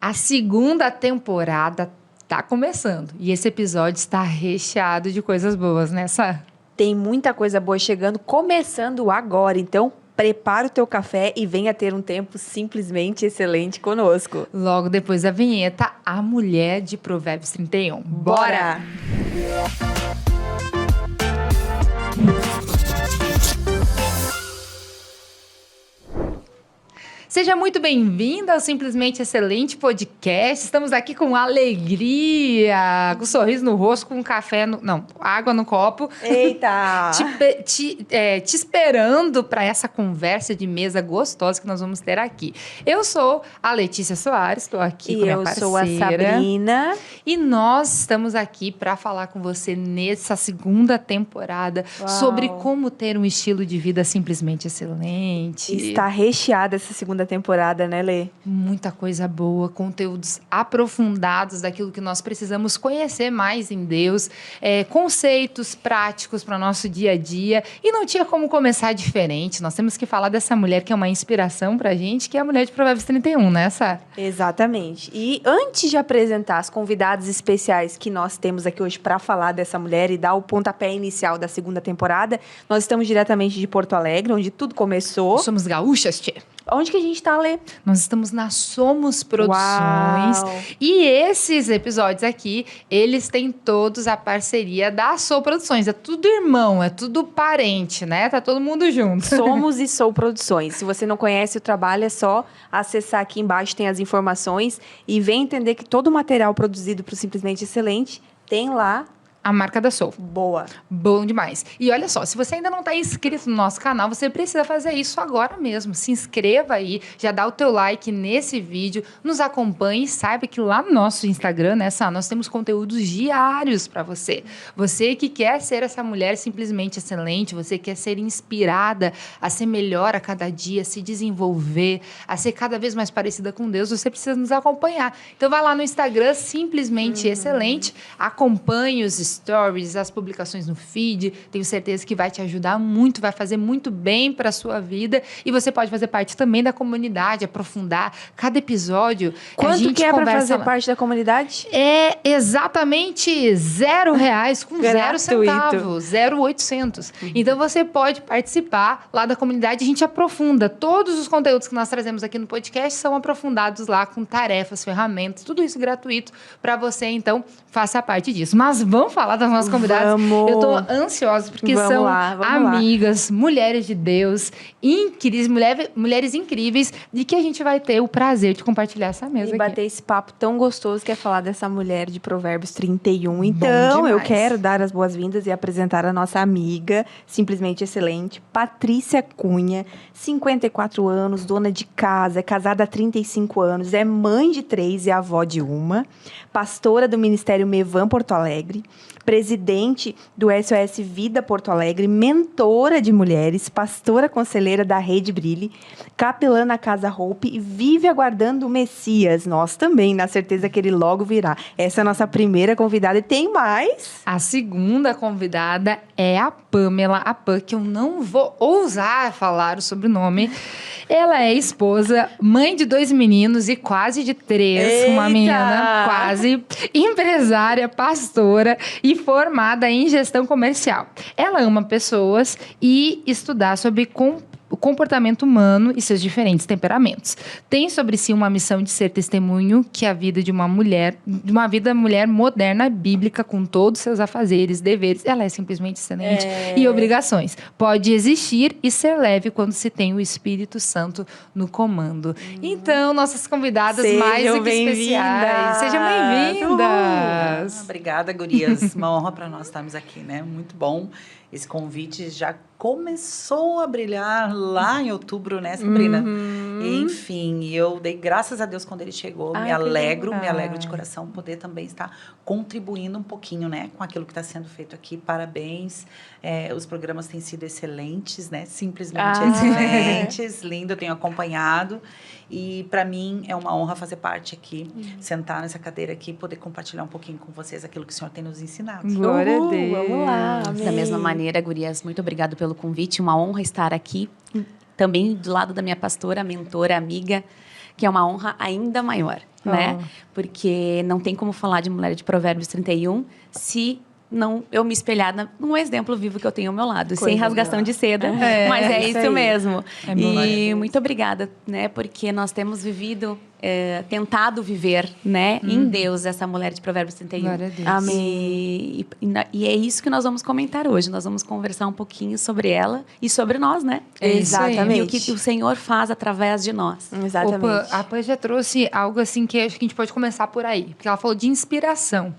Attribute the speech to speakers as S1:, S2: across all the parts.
S1: A segunda temporada tá começando e esse episódio está recheado de coisas boas, né, Sá?
S2: Tem muita coisa boa chegando, começando agora. Então, prepara o teu café e venha ter um tempo simplesmente excelente conosco.
S1: Logo depois da vinheta, a mulher de Provérbios 31. Bora! Seja muito bem-vinda ao Simplesmente Excelente Podcast. Estamos aqui com alegria, com um sorriso no rosto, com um café, água no copo.
S2: Eita!
S1: te esperando para essa conversa de mesa gostosa que nós vamos ter aqui. Eu sou a Letícia Soares, estou aqui com minha parceira.
S2: E eu sou a Sabrina.
S1: E nós estamos aqui para falar com você nessa segunda temporada sobre como ter um estilo de vida simplesmente excelente.
S2: Está recheada essa segunda temporada, né, Lê?
S1: Muita coisa boa, conteúdos aprofundados daquilo que nós precisamos conhecer mais em Deus, conceitos práticos para o nosso dia a dia. E não tinha como começar diferente. Nós temos que falar dessa mulher que é uma inspiração para a gente, que é a mulher de Provérbios 31, né, Sá?
S2: Exatamente. E antes de apresentar as convidadas especiais que nós temos aqui hoje para falar dessa mulher e dar o pontapé inicial da segunda temporada, nós estamos diretamente de Porto Alegre, onde tudo começou.
S1: Somos gaúchas, tchê.
S2: Onde que a gente tá, Lê?
S1: Nós estamos na Somos Produções. Uau. E esses episódios aqui, eles têm todos a parceria da Sou Produções. É tudo irmão, é tudo parente, né? Tá todo mundo junto.
S2: Somos e Sou Produções. Se você não conhece o trabalho, é só acessar aqui embaixo, tem as informações. E vem entender que todo o material produzido pro Simplesmente Excelente tem lá
S1: a marca da Soul.
S2: Boa.
S1: Bom demais. E olha só, se você ainda não está inscrito no nosso canal, você precisa fazer isso agora mesmo. Se inscreva aí, já dá o teu like nesse vídeo, nos acompanhe e saiba que lá no nosso Instagram, nós temos conteúdos diários para você. Você que quer ser essa mulher simplesmente excelente, você quer ser inspirada a ser melhor a cada dia, a se desenvolver, a ser cada vez mais parecida com Deus, você precisa nos acompanhar. Então vai lá no Instagram, simplesmente excelente, acompanhe os stories, as publicações no feed, tenho certeza que vai te ajudar muito, vai fazer muito bem para a sua vida e você pode fazer parte também da comunidade, aprofundar cada episódio.
S2: Quanto que é para fazer parte da comunidade?
S1: É exatamente R$0 com 0 centavos, 0,800. Então você pode participar lá da comunidade, a gente aprofunda. Todos os conteúdos que nós trazemos aqui no podcast são aprofundados lá com tarefas, ferramentas, tudo isso gratuito para você, então faça parte disso. Mas vamos falar das nossas convidadas.
S2: Vamos.
S1: Eu tô ansiosa porque
S2: vamos
S1: são
S2: lá.
S1: amigas, mulheres de Deus, incríveis, mulheres incríveis, de que a gente vai ter o prazer de compartilhar essa mesa aqui.
S2: E bater esse papo tão gostoso que é falar dessa mulher de Provérbios 31. Então, eu quero dar as boas-vindas e apresentar a nossa amiga, simplesmente excelente, Patrícia Cunha, 54 anos, dona de casa, é casada há 35 anos, é mãe de 3 e avó de uma, pastora do Ministério Mevan Porto Alegre, presidente do SOS Vida Porto Alegre, mentora de mulheres, pastora conselheira da Rede Brilhe, capelã na Casa Hope e vive aguardando o Messias. Nós também, na certeza que ele logo virá. Essa é a nossa primeira convidada e tem mais.
S1: A segunda convidada é a Pamela, a Pam, que eu não vou ousar falar o sobrenome. Ela é esposa, mãe de 2 meninos e quase de 3,
S2: Eita!
S1: Uma menina quase, empresária, pastora e formada em gestão comercial. Ela ama pessoas e estudar sobre o comportamento humano e seus diferentes temperamentos. Tem sobre si uma missão de ser testemunho que a vida de uma mulher moderna, bíblica, com todos os seus afazeres, deveres, ela é simplesmente excelente, e obrigações. Pode existir e ser leve quando se tem o Espírito Santo no comando. Então, nossas convidadas mais do que especiais. Sejam bem-vindas!
S3: Obrigada, gurias. Uma honra para nós estarmos aqui, né? Muito bom. Esse convite já começou a brilhar lá em outubro, né, Sabrina? Enfim, eu dei graças a Deus quando ele chegou. Me alegro de coração poder também estar contribuindo um pouquinho, né, com aquilo que está sendo feito aqui. Parabéns. Os programas têm sido excelentes, né? Simplesmente excelentes. Lindo, eu tenho acompanhado. E para mim é uma honra fazer parte aqui, sentar nessa cadeira aqui e poder compartilhar um pouquinho com vocês aquilo que o Senhor tem nos ensinado.
S1: Glória a Deus.
S2: Vamos lá. Amém.
S4: Da mesma maneira, gurias, muito obrigado pelo convite. Uma honra estar aqui. Também do lado da minha pastora, mentora, amiga, que é uma honra ainda maior, né? Porque não tem como falar de Mulher de Provérbios 31 se não eu me espelhar num exemplo vivo que eu tenho ao meu lado, sem rasgação de seda, mas é isso mesmo. E muito obrigada, né? Porque nós temos vivido, tentado viver, né? Em Deus, essa Mulher de Provérbios 31.
S1: Glória a Deus.
S4: Amém. E é isso que nós vamos comentar hoje. Nós vamos conversar um pouquinho sobre ela e sobre nós, né?
S2: Exatamente.
S4: E o que o Senhor faz através de nós.
S2: Exatamente.
S1: Opa, a Pan já trouxe algo assim que acho que a gente pode começar por aí. Porque ela falou de inspiração.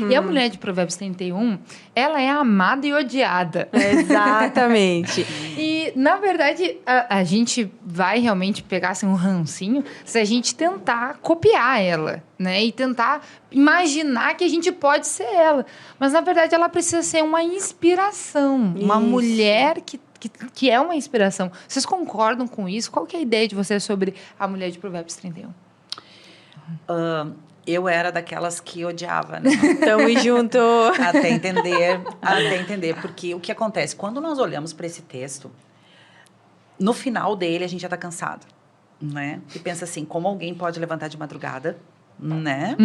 S1: E a Mulher de Provérbios 31, ela é amada e odiada.
S2: Exatamente.
S1: E, na verdade, a gente vai realmente pegar assim, um rancinho se a gente tentar copiar ela, né? E tentar imaginar que a gente pode ser ela. Mas, na verdade, ela precisa ser uma inspiração. Uma mulher que é uma inspiração. Vocês concordam com isso? Qual que é a ideia de vocês sobre a Mulher de Provérbios 31?
S3: Eu era daquelas que odiava, né?
S2: Tamo junto.
S3: Até entender. Porque o que acontece? Quando nós olhamos para esse texto, no final dele a gente já está cansado, né? E pensa assim, como alguém pode levantar de madrugada, né?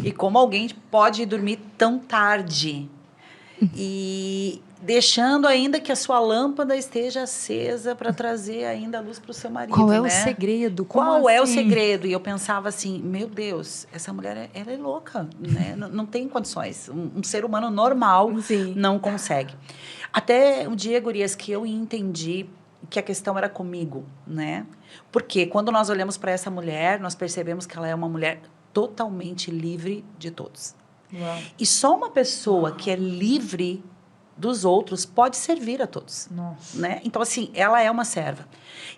S3: E como alguém pode dormir tão tarde. E deixando ainda que a sua lâmpada esteja acesa para trazer ainda a luz para o seu marido,
S1: Qual é
S3: né?
S1: o segredo?
S3: Qual é o
S1: assim?
S3: segredo? E eu pensava assim, meu Deus, essa mulher, ela é louca, né? Não tem condições. Um ser humano normal não consegue. Até um dia, gurias, que eu entendi que a questão era comigo, né? Porque quando nós olhamos para essa mulher, nós percebemos que ela é uma mulher totalmente livre de todos.
S1: Uau.
S3: E só uma pessoa que é livre dos outros pode servir a todos.
S1: Nossa.
S3: Né? Então, assim, ela é uma serva.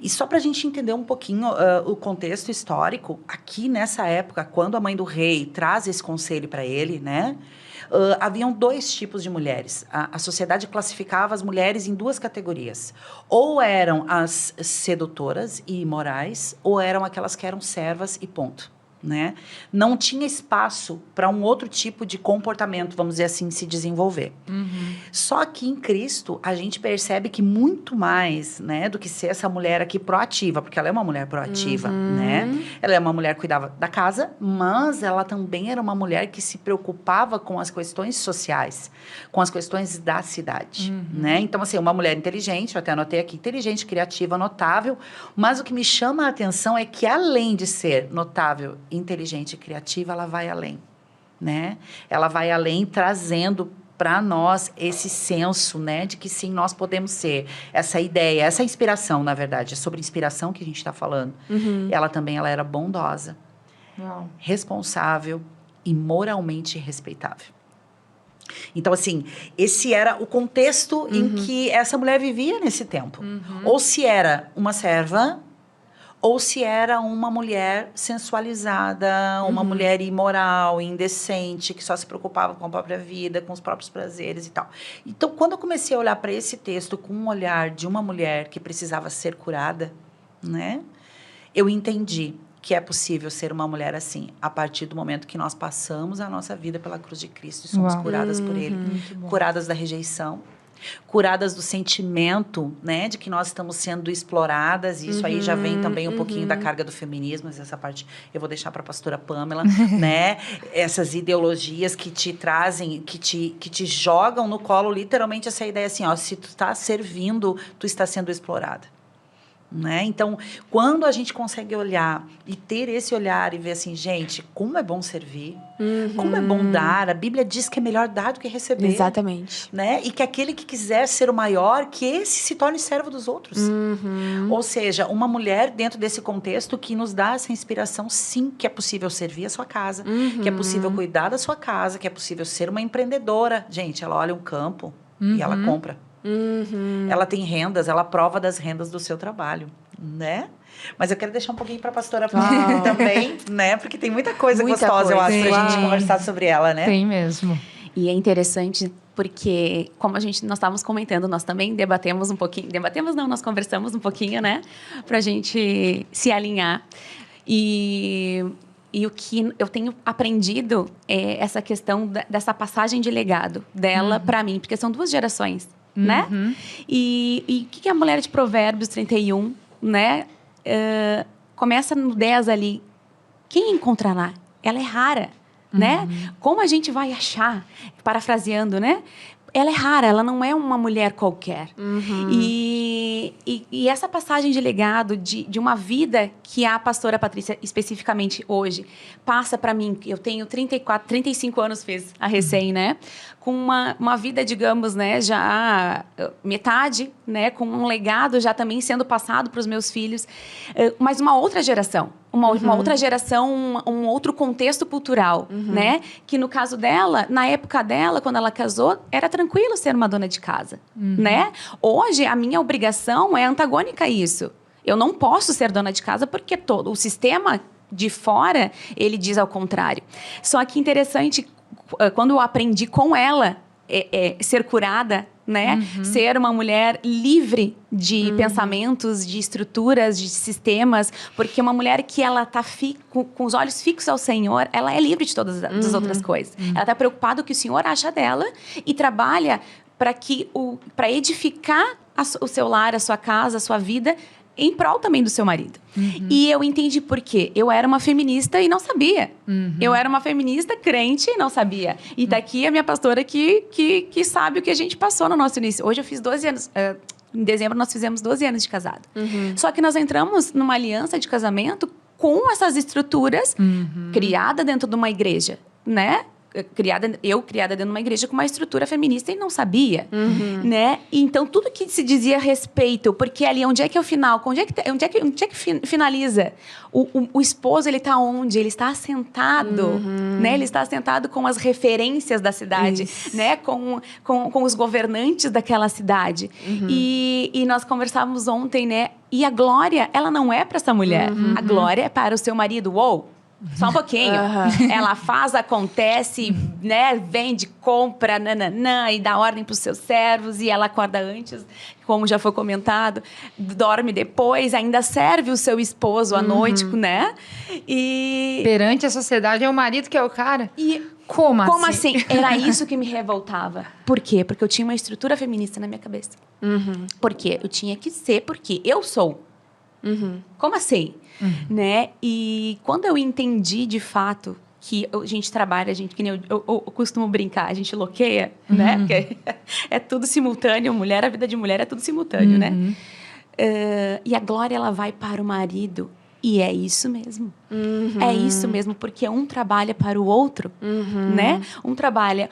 S3: E só para a gente entender um pouquinho o contexto histórico, aqui nessa época, quando a mãe do rei traz esse conselho para ele, né? Haviam dois tipos de mulheres. A sociedade classificava as mulheres em duas categorias. Ou eram as sedutoras e imorais, ou eram aquelas que eram servas e ponto. Né? Não tinha espaço para um outro tipo de comportamento, vamos dizer assim, se desenvolver. Só que em Cristo, a gente percebe que muito mais, né, do que ser essa mulher aqui proativa, porque ela é uma mulher proativa, né? Ela é uma mulher que cuidava da casa, mas ela também era uma mulher que se preocupava com as questões sociais, com as questões da cidade, né? Então, assim, uma mulher inteligente, eu até anotei aqui, inteligente, criativa, notável, mas o que me chama a atenção é que, além de ser notável, inteligente e criativa, ela vai além, né? Ela vai além, trazendo para nós esse senso, né, de que sim, nós podemos ser. Essa ideia, essa inspiração, na verdade, é sobre inspiração que a gente está falando. Ela era bondosa, responsável e moralmente respeitável. Então, assim, esse era o contexto em que essa mulher vivia nesse tempo. Ou se era uma serva, ou se era uma mulher sensualizada, uma mulher imoral, indecente, que só se preocupava com a própria vida, com os próprios prazeres e tal. Então, quando eu comecei a olhar para esse texto com um olhar de uma mulher que precisava ser curada, né, eu entendi que é possível ser uma mulher assim, a partir do momento que nós passamos a nossa vida pela cruz de Cristo e somos curadas por Ele, curadas da rejeição, curadas do sentimento, né, de que nós estamos sendo exploradas, e isso aí já vem também um pouquinho da carga do feminismo, mas essa parte eu vou deixar para a pastora Pamela, né, essas ideologias que te trazem, que te jogam no colo literalmente essa ideia assim, ó, se tu está servindo, tu está sendo explorada. Né? Então, quando a gente consegue olhar e ter esse olhar e ver assim, gente, como é bom servir, como é bom dar, a Bíblia diz que é melhor dar do que receber.
S2: Exatamente.
S3: Né? E que aquele que quiser ser o maior, que esse se torne servo dos outros. Ou seja, uma mulher dentro desse contexto que nos dá essa inspiração, sim, que é possível servir a sua casa, que é possível cuidar da sua casa, que é possível ser uma empreendedora. Gente, ela olha um campo e ela compra. Ela tem rendas, ela prova das rendas do seu trabalho, né? Mas eu quero deixar um pouquinho para a pastora também, né? Porque tem muita coisa gostosa, eu acho, para a gente conversar sobre ela, né?
S1: Tem mesmo.
S4: E é interessante porque, como nós estávamos comentando, nós também debatemos um pouquinho, nós conversamos um pouquinho, né? Para a gente se alinhar. E o que eu tenho aprendido é essa questão dessa passagem de legado dela para mim, porque são duas gerações. Né? E o que a Mulher de Provérbios 31, né, começa no 10 ali, quem encontrará? Ela é rara, né? Como a gente vai achar? Parafraseando, né? Ela é rara, ela não é uma mulher qualquer. E essa passagem de legado, de uma vida que a pastora Patrícia, especificamente hoje, passa para mim, eu tenho 35 anos, fez a recém, né? Com uma vida, digamos, né, já metade, né? Com um legado já também sendo passado para os meus filhos. Mas uma outra geração. Uma outra geração, um outro contexto cultural, né? Que no caso dela, na época dela, quando ela casou, era tranquilo ser uma dona de casa, né? Hoje, a minha obrigação é antagônica a isso. Eu não posso ser dona de casa porque todo o sistema de fora, ele diz ao contrário. Só que interessante, quando eu aprendi com ela ser curada, né? Ser uma mulher livre de pensamentos, de estruturas, de sistemas, porque uma mulher que ela tá com os olhos fixos ao Senhor, ela é livre de todas as outras coisas. Ela tá preocupada com o que o Senhor acha dela e trabalha para edificar o seu lar, a sua casa, a sua vida, em prol também do seu marido. E eu entendi por quê. Eu era uma feminista e não sabia. Eu era uma feminista crente e não sabia. E tá aqui a minha pastora que sabe o que a gente passou no nosso início. Hoje eu fiz 12 anos... em dezembro nós fizemos 12 anos de casado. Só que nós entramos numa aliança de casamento com essas estruturas criada dentro de uma igreja, né? Criada dentro de uma igreja com uma estrutura feminista e não sabia, né? Então, tudo que se dizia a respeito, porque ali, onde é que é o final? Onde é que finaliza? O esposo, ele está onde? Ele está assentado, né? Ele está assentado com as referências da cidade, né? Com os governantes daquela cidade. E nós conversávamos ontem, né? E a glória, ela não é para essa mulher. A glória é para o seu marido. Uou! Só um pouquinho. Ela faz, acontece, né? Vende, compra, nananã, e dá ordem para os seus servos. E ela acorda antes, como já foi comentado. Dorme depois, ainda serve o seu esposo à noite, né? E...
S1: perante a sociedade, é o marido que é o cara? Como assim?
S4: Era isso que me revoltava. Por quê? Porque eu tinha uma estrutura feminista na minha cabeça. Por quê? Eu tinha que ser porque eu sou. Como assim? Né? E quando eu entendi de fato que a gente trabalha, que nem eu costumo brincar, a gente loqueia, né? Porque é tudo simultâneo, a vida de mulher é tudo simultâneo, né? E a glória, ela vai para o marido. E é isso mesmo. É isso mesmo, porque um trabalha para o outro, né? Um trabalha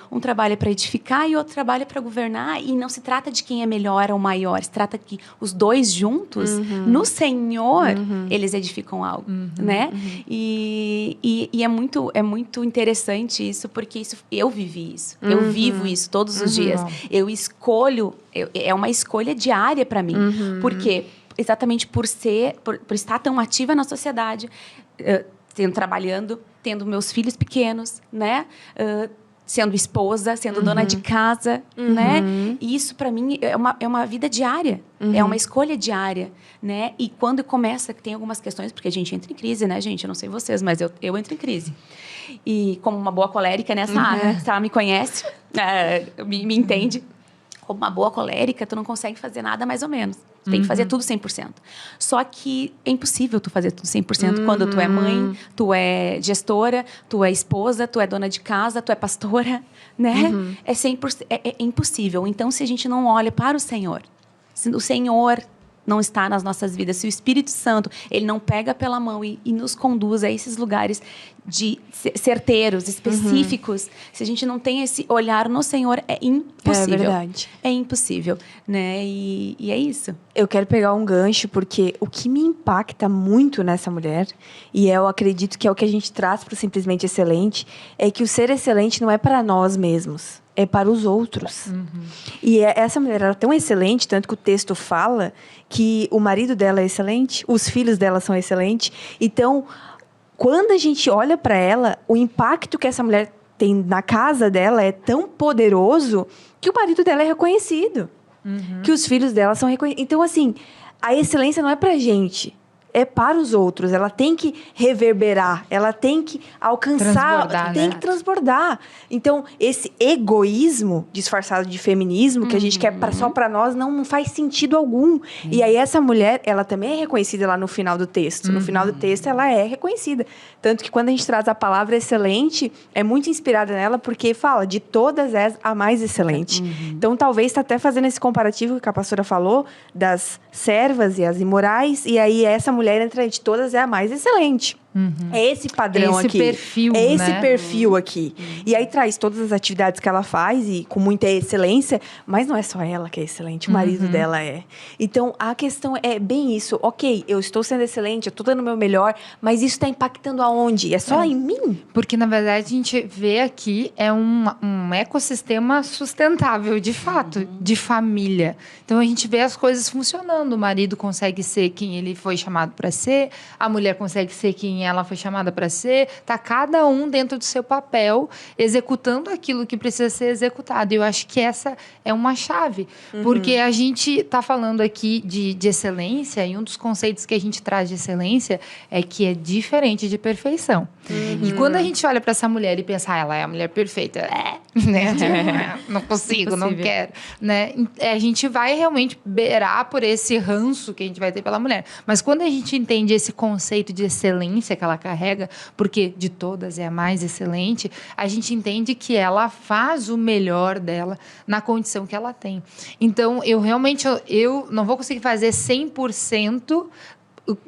S4: para edificar e outro trabalha para governar. E não se trata de quem é melhor ou maior. Se trata que os dois juntos, no Senhor, eles edificam algo, né? E é muito interessante isso, porque eu vivi isso. Eu vivo isso todos os dias. Eu escolho, é uma escolha diária para mim. Por quê? Exatamente por estar tão ativa na sociedade, trabalhando, tendo meus filhos pequenos, né? Sendo esposa, sendo dona de casa, né? E isso, para mim, é uma vida diária. É uma escolha diária, né? E quando começa, tem algumas questões, porque a gente entra em crise, né, gente? Eu não sei vocês, mas eu entro em crise. E como uma boa colérica nessa área, Sara me conhece, me entende. Como uma boa colérica, tu não consegue fazer nada mais ou menos. Tu tem que fazer tudo 100%. Só que é impossível tu fazer tudo 100% quando tu é mãe, tu é gestora, tu é esposa, tu é dona de casa, tu é pastora, né? É 100%, é impossível. Então, se a gente não olha para o Senhor, se o Senhor não está nas nossas vidas, se o Espírito Santo, ele não pega pela mão e nos conduz a esses lugares de certeiros, específicos, se a gente não tem esse olhar no Senhor, é impossível.
S2: É verdade.
S4: É impossível, né? E é isso.
S2: Eu quero pegar um gancho, porque o que me impacta muito nessa mulher, e eu acredito que é o que a gente traz para o Simplesmente Excelente, é que o ser excelente não é para nós mesmos, é para os outros. E essa mulher era tão excelente, tanto que o texto fala que o marido dela é excelente, os filhos dela são excelentes. Então, quando a gente olha para ela, o impacto que essa mulher tem na casa dela é tão poderoso que o marido dela é reconhecido. Que os filhos dela são reconhecidos. Então, assim, a excelência não é pra gente. é para os outros, ela tem que reverberar, ela tem que alcançar, tem que transbordar. Então, esse egoísmo disfarçado de feminismo que a gente quer só para nós não faz sentido algum. E aí essa mulher, ela também é reconhecida lá no final do texto. No final do texto, ela é reconhecida. Tanto que quando a gente traz a palavra excelente, é muito inspirada nela, porque fala de todas és a mais excelente. Então, talvez está até fazendo esse comparativo que a pastora falou, das servas e as imorais, e aí essa mulher entre de todas é a mais excelente. É esse padrão aqui.
S1: Perfil,
S2: é esse perfil aqui. E aí traz todas as atividades que ela faz e com muita excelência, mas não é só ela que é excelente, o marido dela é. Então, a questão é bem isso. Ok, eu estou sendo excelente, eu estou dando o meu melhor, mas isso está impactando aonde? É só em mim?
S1: Porque, na verdade, a gente vê aqui um ecossistema sustentável, de fato, de família. Então, a gente vê as coisas funcionando. O marido consegue ser quem ele foi chamado para ser, a mulher consegue ser quem ela foi chamada para ser, tá cada um dentro do seu papel, executando aquilo que precisa ser executado. E eu acho que essa é uma chave, porque a gente está falando aqui de excelência, e um dos conceitos que a gente traz de excelência é que é diferente de perfeição. E quando a gente olha para essa mulher e pensa, ela é a mulher perfeita, né? Não consigo, não quero, né? A gente vai realmente beirar por esse ranço que a gente vai ter pela mulher. Mas quando a gente entende esse conceito de excelência que ela carrega, porque de todas é a mais excelente, a gente entende que ela faz o melhor dela na condição que ela tem. Então, eu realmente eu não vou conseguir fazer 100%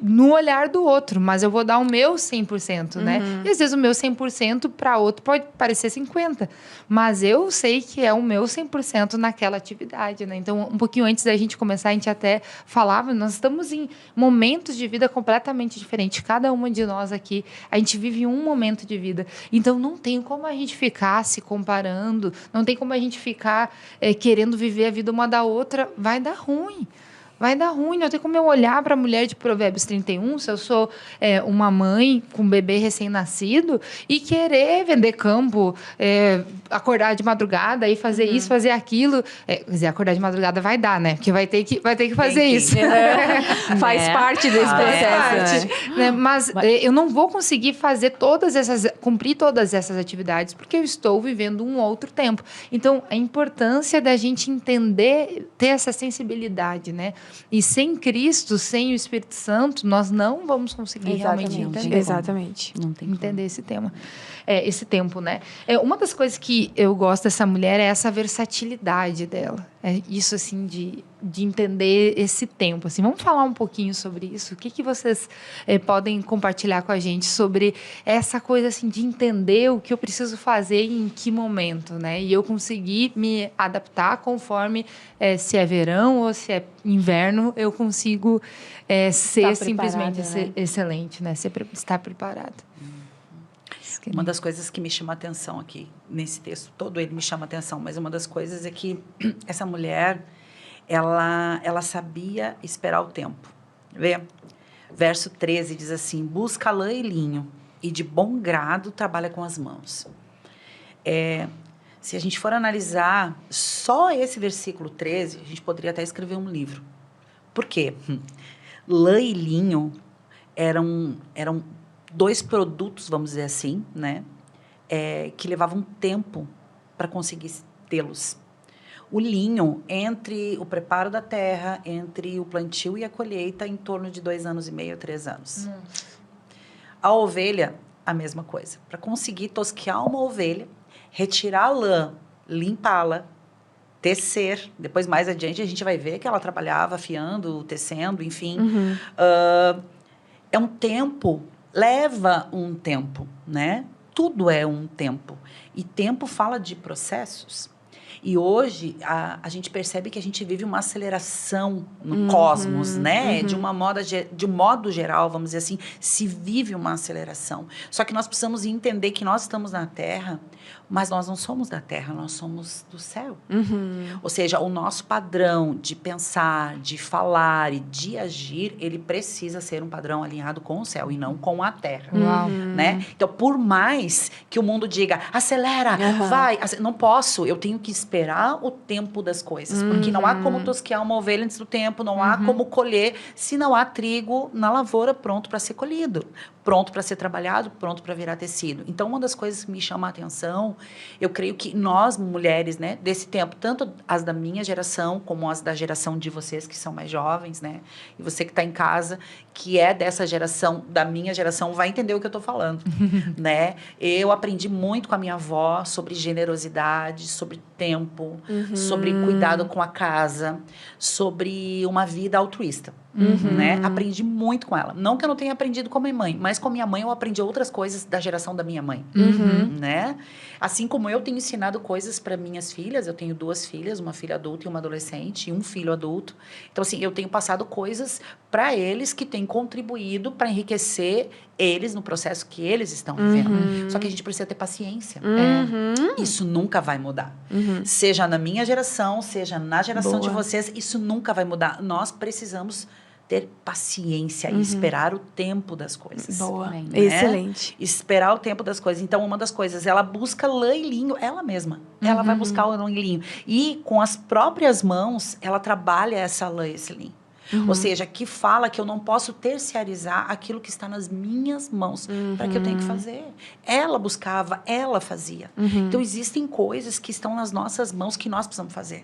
S1: no olhar do outro, mas eu vou dar o meu 100%, né? E às vezes o meu 100% para outro pode parecer 50%, mas eu sei que é o meu 100% naquela atividade, né? Então, um pouquinho antes da gente começar, a gente até falava, nós estamos em momentos de vida completamente diferentes, cada uma de nós aqui, a gente vive um momento de vida, então não tem como a gente ficar se comparando, não tem como a gente ficar querendo viver a vida uma da outra, vai dar ruim. Vai dar ruim, não tem como eu olhar para a mulher de Provérbios 31, se eu sou uma mãe com um bebê recém-nascido, e querer vender campo, acordar de madrugada e fazer isso, fazer aquilo. Quer dizer, acordar de madrugada vai dar, né? Porque vai ter que fazer isso.
S2: Faz parte desse processo.
S1: Né? Mas eu não vou conseguir cumprir todas essas atividades, porque eu estou vivendo um outro tempo. Então, a importância da gente entender, ter essa sensibilidade, né? E sem Cristo, sem o Espírito Santo, nós não vamos conseguir realmente entender.
S2: Exatamente.
S4: Não tem
S1: entender esse tema. Esse tempo, né? Uma das coisas que eu gosto dessa mulher é essa versatilidade dela. É isso, assim, de entender esse tempo. Assim, vamos falar um pouquinho sobre isso? O que vocês podem compartilhar com a gente sobre essa coisa, assim, de entender o que eu preciso fazer e em que momento, né? E eu conseguir me adaptar conforme se é verão ou se é inverno, eu consigo ser simplesmente excelente, né? Estar preparado.
S3: Uma das coisas que me chama a atenção aqui, nesse texto todo, ele me chama a atenção, mas uma das coisas é que essa mulher, ela sabia esperar o tempo. Vê? Verso 13 diz assim, busca lã e linho, e de bom grado trabalha com as mãos. Se a gente for analisar só esse versículo 13, a gente poderia até escrever um livro. Por quê? Lã e linho eram dois produtos, vamos dizer assim, né? Que levavam tempo para conseguir tê-los. O linho, entre o preparo da terra, entre o plantio e a colheita, em torno de 2 anos e meio, 3 anos. A ovelha, a mesma coisa. Para conseguir tosquear uma ovelha, retirar a lã, limpá-la, tecer. Depois, mais adiante, a gente vai ver que ela trabalhava afiando, tecendo, enfim. É um tempo... Leva um tempo, né? Tudo é um tempo. E tempo fala de processos. E hoje, a gente percebe que a gente vive uma aceleração no cosmos, né? De um modo geral, vamos dizer assim, se vive uma aceleração. Só que nós precisamos entender que nós estamos na Terra, mas nós não somos da Terra, nós somos do céu. Ou seja, o nosso padrão de pensar, de falar e de agir, ele precisa ser um padrão alinhado com o céu e não com a Terra. Né? Então, por mais que o mundo diga, acelera, vai, não posso, eu tenho que esperar o tempo das coisas. Porque não há como tosquear uma ovelha antes do tempo, não há como colher se não há trigo na lavoura pronto para ser colhido, pronto para ser trabalhado, pronto para virar tecido. Então, uma das coisas que me chama a atenção, eu creio que nós, mulheres, né, desse tempo, tanto as da minha geração, como as da geração de vocês que são mais jovens, né, e você que está em casa, que é dessa geração, da minha geração, vai entender o que eu estou falando, né? Eu aprendi muito com a minha avó sobre generosidade, sobre tempo, sobre cuidado com a casa, sobre uma vida altruísta. Né? Aprendi muito com ela. Não que eu não tenha aprendido com a minha mãe, mas com a minha mãe eu aprendi outras coisas da geração da minha mãe. Né? Assim como eu tenho ensinado coisas para minhas filhas, eu tenho 2 filhas, uma filha adulta e uma adolescente, e um filho adulto. Então, assim, eu tenho passado coisas para eles que têm contribuído para enriquecer eles no processo que eles estão vivendo. Só que a gente precisa ter paciência. Isso nunca vai mudar. Seja na minha geração, seja na geração de vocês, isso nunca vai mudar. Nós precisamos ter paciência e esperar o tempo das coisas.
S2: Boa.
S3: Né?
S2: Excelente.
S3: Esperar o tempo das coisas. Então, uma das coisas, ela busca lã e linho, ela mesma. Ela vai buscar o lã e linho. E, com as próprias mãos, ela trabalha essa lã e esse linho. Ou seja, que fala que eu não posso terciarizar aquilo que está nas minhas mãos para que eu tenha que fazer. Ela buscava, ela fazia. Então, existem coisas que estão nas nossas mãos que nós precisamos fazer.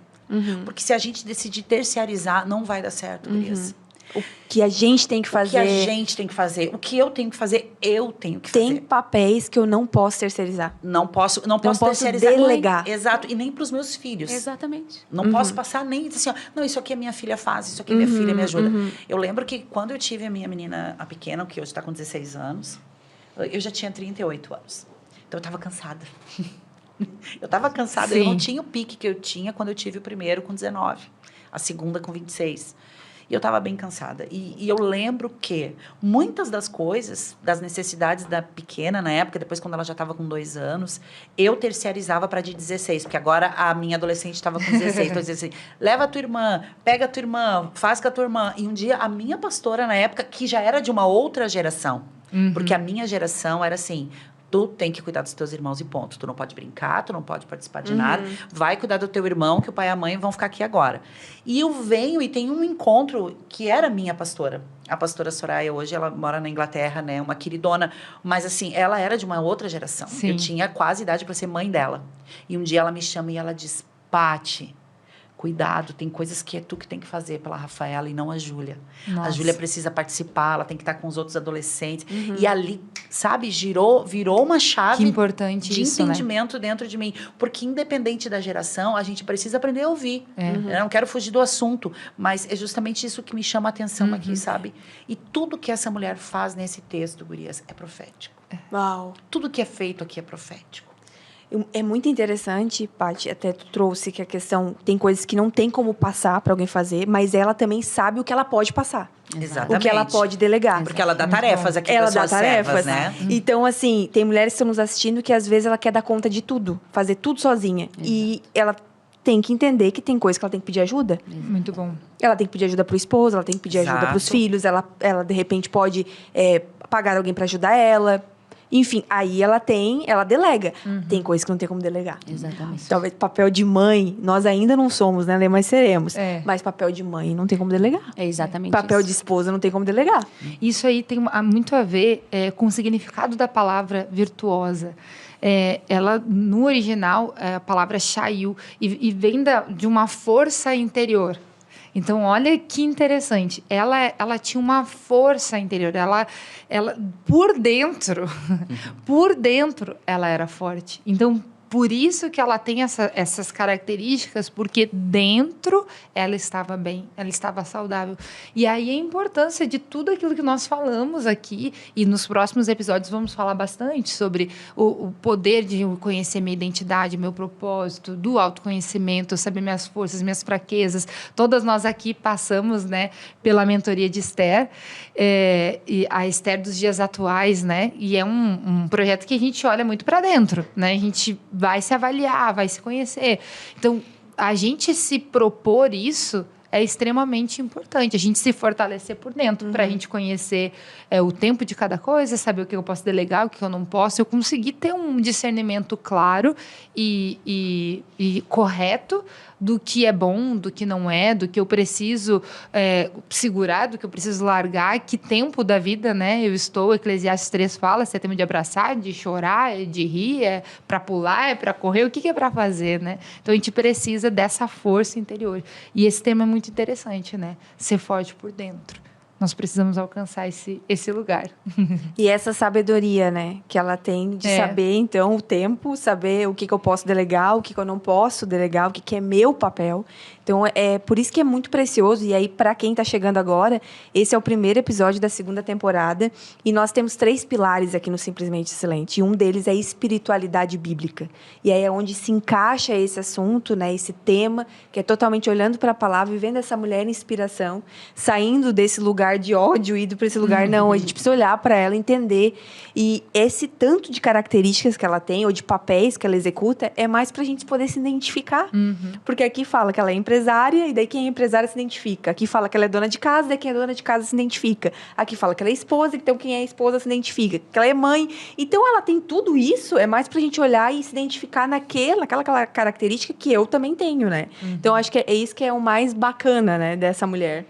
S3: Porque se a gente decidir terciarizar, não vai dar certo, gurias.
S2: O que a gente tem que fazer.
S3: O que a gente tem que fazer. O que eu tenho que fazer, eu tenho que fazer.
S2: Tem papéis que eu não posso terceirizar.
S3: Não posso terceirizar.
S2: Delegar.
S3: Exato. E nem para os meus filhos.
S4: Exatamente.
S3: Não posso passar nem assim, ó, não, isso aqui a minha filha faz, isso aqui a minha filha me ajuda. Eu lembro que quando eu tive a minha menina, a pequena, que hoje está com 16 anos, eu já tinha 38 anos. Então, eu estava cansada.
S1: Sim.
S3: Eu não tinha o pique que eu tinha quando eu tive o primeiro com 19. A segunda com 26. E eu estava bem cansada. E eu lembro que muitas das coisas, das necessidades da pequena, na época, depois quando ela já estava com 2 anos, eu terciarizava para de 16, porque agora a minha adolescente estava com 16. Então eu dizia assim, leva a tua irmã, pega a tua irmã, faz com a tua irmã. E um dia, a minha pastora, na época, que já era de uma outra geração, porque a minha geração era assim... Tu tem que cuidar dos teus irmãos e ponto. Tu não pode brincar, tu não pode participar de nada. Vai cuidar do teu irmão, que o pai e a mãe vão ficar aqui agora. E eu venho e tenho um encontro que era minha pastora. A pastora Soraya, hoje, ela mora na Inglaterra, né? Uma queridona. Mas, assim, ela era de uma outra geração.
S1: Sim.
S3: Eu tinha quase idade para ser mãe dela. E um dia ela me chama e ela diz, Pati, cuidado, tem coisas que é tu que tem que fazer pela Rafaela e não a Júlia.
S1: Nossa.
S3: A Júlia precisa participar, ela tem que estar com os outros adolescentes. E ali, sabe, virou uma chave
S1: Que importante
S3: de
S1: isso,
S3: entendimento dentro de mim. Porque independente da geração, a gente precisa aprender a ouvir. Eu não quero fugir do assunto, mas é justamente isso que me chama a atenção aqui, sabe? E tudo que essa mulher faz nesse texto, gurias, é profético.
S2: Uau.
S3: Tudo que é feito aqui é profético.
S2: É muito interessante, Paty, até tu trouxe que a questão... Tem coisas que não tem como passar para alguém fazer, mas ela também sabe o que ela pode passar.
S3: Exatamente.
S2: O que ela pode delegar.
S3: Porque ela dá tarefas aqui
S2: Ela
S3: para
S2: dá
S3: suas
S2: tarefas,
S3: servas, né?
S2: Então, assim, tem mulheres que estão nos assistindo que às vezes ela quer dar conta de tudo, fazer tudo sozinha. E ela tem que entender que tem coisa que ela tem que pedir ajuda.
S1: Muito bom.
S2: Ela tem que pedir ajuda pro esposo, ela tem que pedir ajuda
S3: Exato.
S2: pros filhos, ela de repente pode pagar alguém para ajudar ela. Enfim, aí ela delega. Tem coisas que não tem como delegar.
S4: Exatamente.
S2: Talvez papel de mãe, nós ainda não somos, né, Lê? Mas seremos. Mas papel de mãe não tem como delegar.
S4: É exatamente
S2: Papel
S4: isso.
S2: de esposa não tem como delegar.
S1: Isso aí tem muito a ver com o significado da palavra virtuosa. Ela, no original, é a palavra shayu, e vem de uma força interior. Então, olha que interessante. Ela tinha uma força interior. Ela por dentro, ela era forte. Então, por isso que ela tem essas características, porque dentro ela estava bem, ela estava saudável. E aí a importância de tudo aquilo que nós falamos aqui, e nos próximos episódios vamos falar bastante sobre o poder de conhecer minha identidade, meu propósito, do autoconhecimento, saber minhas forças, minhas fraquezas. Todas nós aqui passamos, né, pela mentoria de Esther, e a Esther dos dias atuais, né? E é um projeto que a gente olha muito para dentro, né? A gente vai se avaliar, vai se conhecer. Então, a gente se propor isso é extremamente importante. A gente se fortalecer por dentro, para a gente conhecer o tempo de cada coisa, saber o que eu posso delegar, o que eu não posso. Eu conseguir ter um discernimento claro e correto do que é bom, do que não é, do que eu preciso segurar, do que eu preciso largar, que tempo da vida, né? Eu estou, Eclesiastes 3 fala, se é tempo de abraçar, de chorar, de rir, é para pular, é para correr, o que é para fazer, né? Então, a gente precisa dessa força interior. E esse tema é muito interessante, né? Ser forte por dentro. Nós precisamos alcançar esse lugar.
S2: E essa sabedoria, né? Que ela tem de saber, então, o tempo, saber o que eu posso delegar, o que eu não posso delegar, o que é meu papel. Então, é por isso que é muito precioso. E aí, para quem está chegando agora, esse é o primeiro episódio da 2ª temporada. E nós temos 3 pilares aqui no Simplesmente Excelente. E um deles é a espiritualidade bíblica. E aí é onde se encaixa esse assunto, né? Esse tema, que é totalmente olhando para a palavra, vivendo essa mulher em inspiração, saindo desse lugar de ódio, indo para esse lugar, não. A gente precisa olhar para ela, entender. E esse tanto de características que ela tem, ou de papéis que ela executa, é mais para a gente poder se identificar. Porque aqui fala que ela é empresária, e daí quem é empresária se identifica. Aqui fala que ela é dona de casa, daí quem é dona de casa se identifica. Aqui fala que ela é esposa, então quem é esposa se identifica. Que ela é mãe. Então, ela tem tudo isso, é mais pra gente olhar e se identificar naquela característica que eu também tenho, né? Então, acho que é isso que é o mais bacana, né, dessa mulher.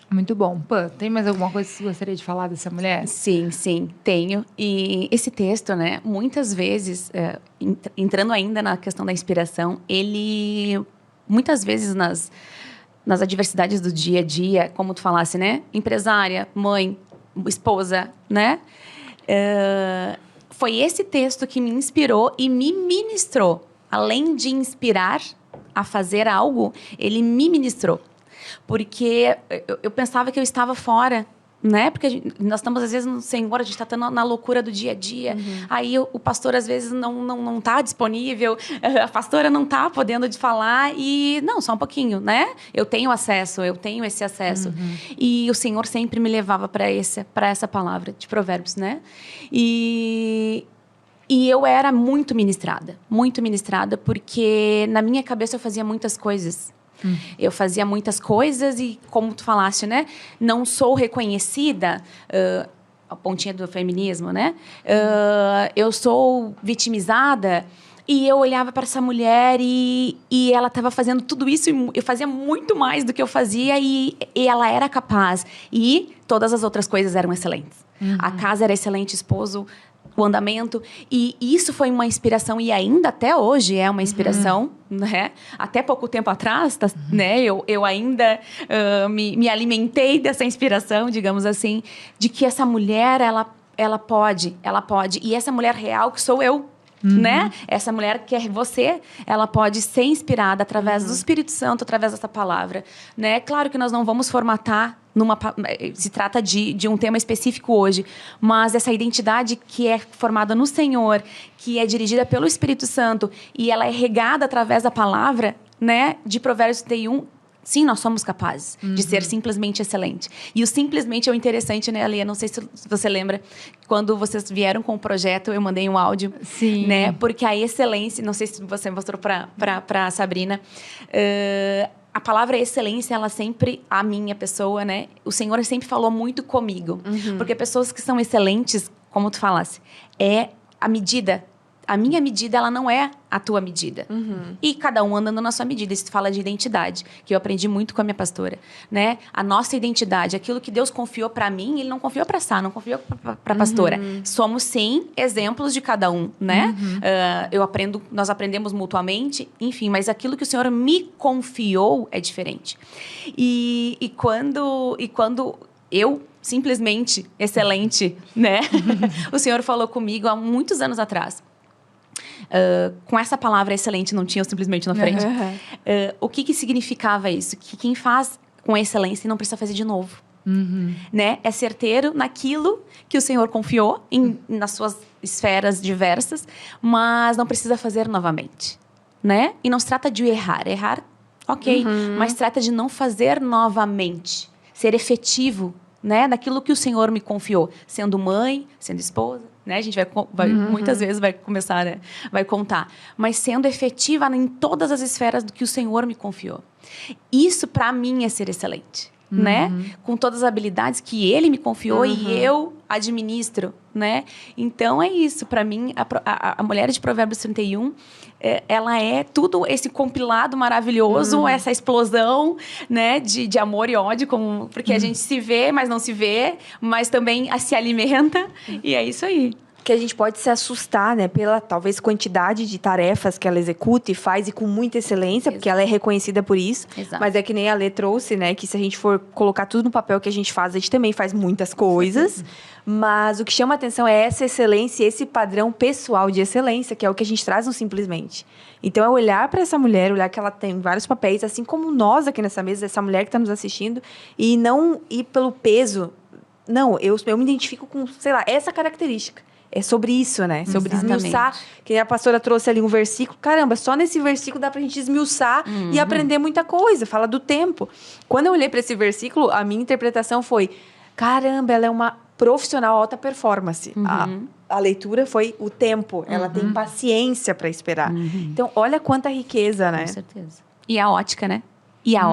S1: Muito bom. Pã, tem mais alguma coisa que você gostaria de falar dessa mulher?
S4: Sim, tenho. E esse texto, né, muitas vezes, entrando ainda na questão da inspiração, ele, muitas vezes nas adversidades do dia a dia, como tu falasse, né, empresária, mãe, esposa, né, foi esse texto que me inspirou e me ministrou. Além de inspirar a fazer algo, ele me ministrou. Porque eu pensava que eu estava fora, né? Porque nós estamos, às vezes, no Senhor, a gente está na loucura do dia a dia. Aí o pastor, às vezes, não está disponível, a pastora não está podendo falar. E, não, só um pouquinho, né? Eu tenho esse acesso. E o Senhor sempre me levava para essa palavra de Provérbios, né? E eu era muito ministrada, porque na minha cabeça eu fazia muitas coisas. Eu fazia muitas coisas e, como tu falaste, né? Não sou reconhecida, a pontinha do feminismo, né? Eu sou vitimizada. E eu olhava para essa mulher e ela estava fazendo tudo isso e eu fazia muito mais do que eu fazia e ela era capaz. E todas as outras coisas eram excelentes. A casa era excelente, esposo, o andamento. E isso foi uma inspiração e ainda até hoje é uma inspiração, né? Até pouco tempo atrás, né? Eu ainda me alimentei dessa inspiração, digamos assim, de que essa mulher, ela pode. E essa mulher real que sou eu, né? Essa mulher que é você, ela pode ser inspirada através do Espírito Santo, através dessa palavra, né? Claro que nós não vamos formatar se trata de um tema específico hoje, mas essa identidade que é formada no Senhor, que é dirigida pelo Espírito Santo e ela é regada através da palavra, né, de Provérbios 31, sim, nós somos capazes de ser simplesmente excelente. E o simplesmente é o interessante, né, Alê? Não sei se você lembra, quando vocês vieram com o projeto, eu mandei um áudio,
S1: sim,
S4: né? Porque a excelência, não sei se você mostrou para a Sabrina, a palavra excelência, ela sempre, a minha pessoa, né? O Senhor sempre falou muito comigo. Porque pessoas que são excelentes, como tu falasse, é a medida. A minha medida, ela não é a tua medida. E cada um andando na sua medida. Isso fala de identidade, que eu aprendi muito com a minha pastora, né? A nossa identidade, aquilo que Deus confiou para mim, Ele não confiou para Sá, não confiou para a pastora. Somos, sim, exemplos de cada um, né? Nós aprendemos mutuamente, enfim, mas aquilo que o Senhor me confiou é diferente. E quando eu simplesmente excelente, né? O Senhor falou comigo há muitos anos atrás. Com essa palavra excelente, não tinha simplesmente na frente. O que significava isso? Que quem faz com excelência não precisa fazer de novo. Né? É certeiro naquilo que o Senhor confiou nas suas esferas diversas, mas não precisa fazer novamente. Né? E não se trata de errar. Errar, ok. Mas se trata de não fazer novamente. Ser efetivo, né, daquilo que o Senhor me confiou. Sendo mãe, sendo esposa, né? A gente vai muitas vezes vai começar, né? Vai contar. Mas sendo efetiva em todas as esferas do que o Senhor me confiou. Isso, para mim, é ser excelente. Né? Com todas as habilidades que ele me confiou e eu administro, né? Então, é isso. Para mim, a mulher de Provérbios 31, ela é tudo esse compilado maravilhoso, essa explosão, né? De amor e ódio, porque a gente se vê, mas não se vê, mas também se alimenta. E é isso aí.
S2: Que a gente pode se assustar, né, pela talvez quantidade de tarefas que ela executa e faz e com muita excelência, porque ela é reconhecida por isso.
S4: Exato.
S2: Mas é que nem a Lê trouxe, né, que se a gente for colocar tudo no papel que a gente também faz muitas coisas. Mas o que chama a atenção é essa excelência, esse padrão pessoal de excelência, que é o que a gente traz no Simplesmente. Então, é olhar para essa mulher, olhar que ela tem vários papéis, assim como nós aqui nessa mesa, essa mulher que está nos assistindo, e não ir pelo peso. Não, eu me identifico com, sei lá, essa característica. É sobre isso, né? Sobre esmiuçar. Que a pastora trouxe ali um versículo. Caramba, só nesse versículo dá pra gente esmiuçar e aprender muita coisa. Fala do tempo. Quando eu olhei para esse versículo, a minha interpretação foi... Caramba, ela é uma profissional alta performance. A leitura foi o tempo. Ela tem paciência para esperar. Então, olha quanta riqueza, né?
S4: Com certeza. E a ótica, né? E a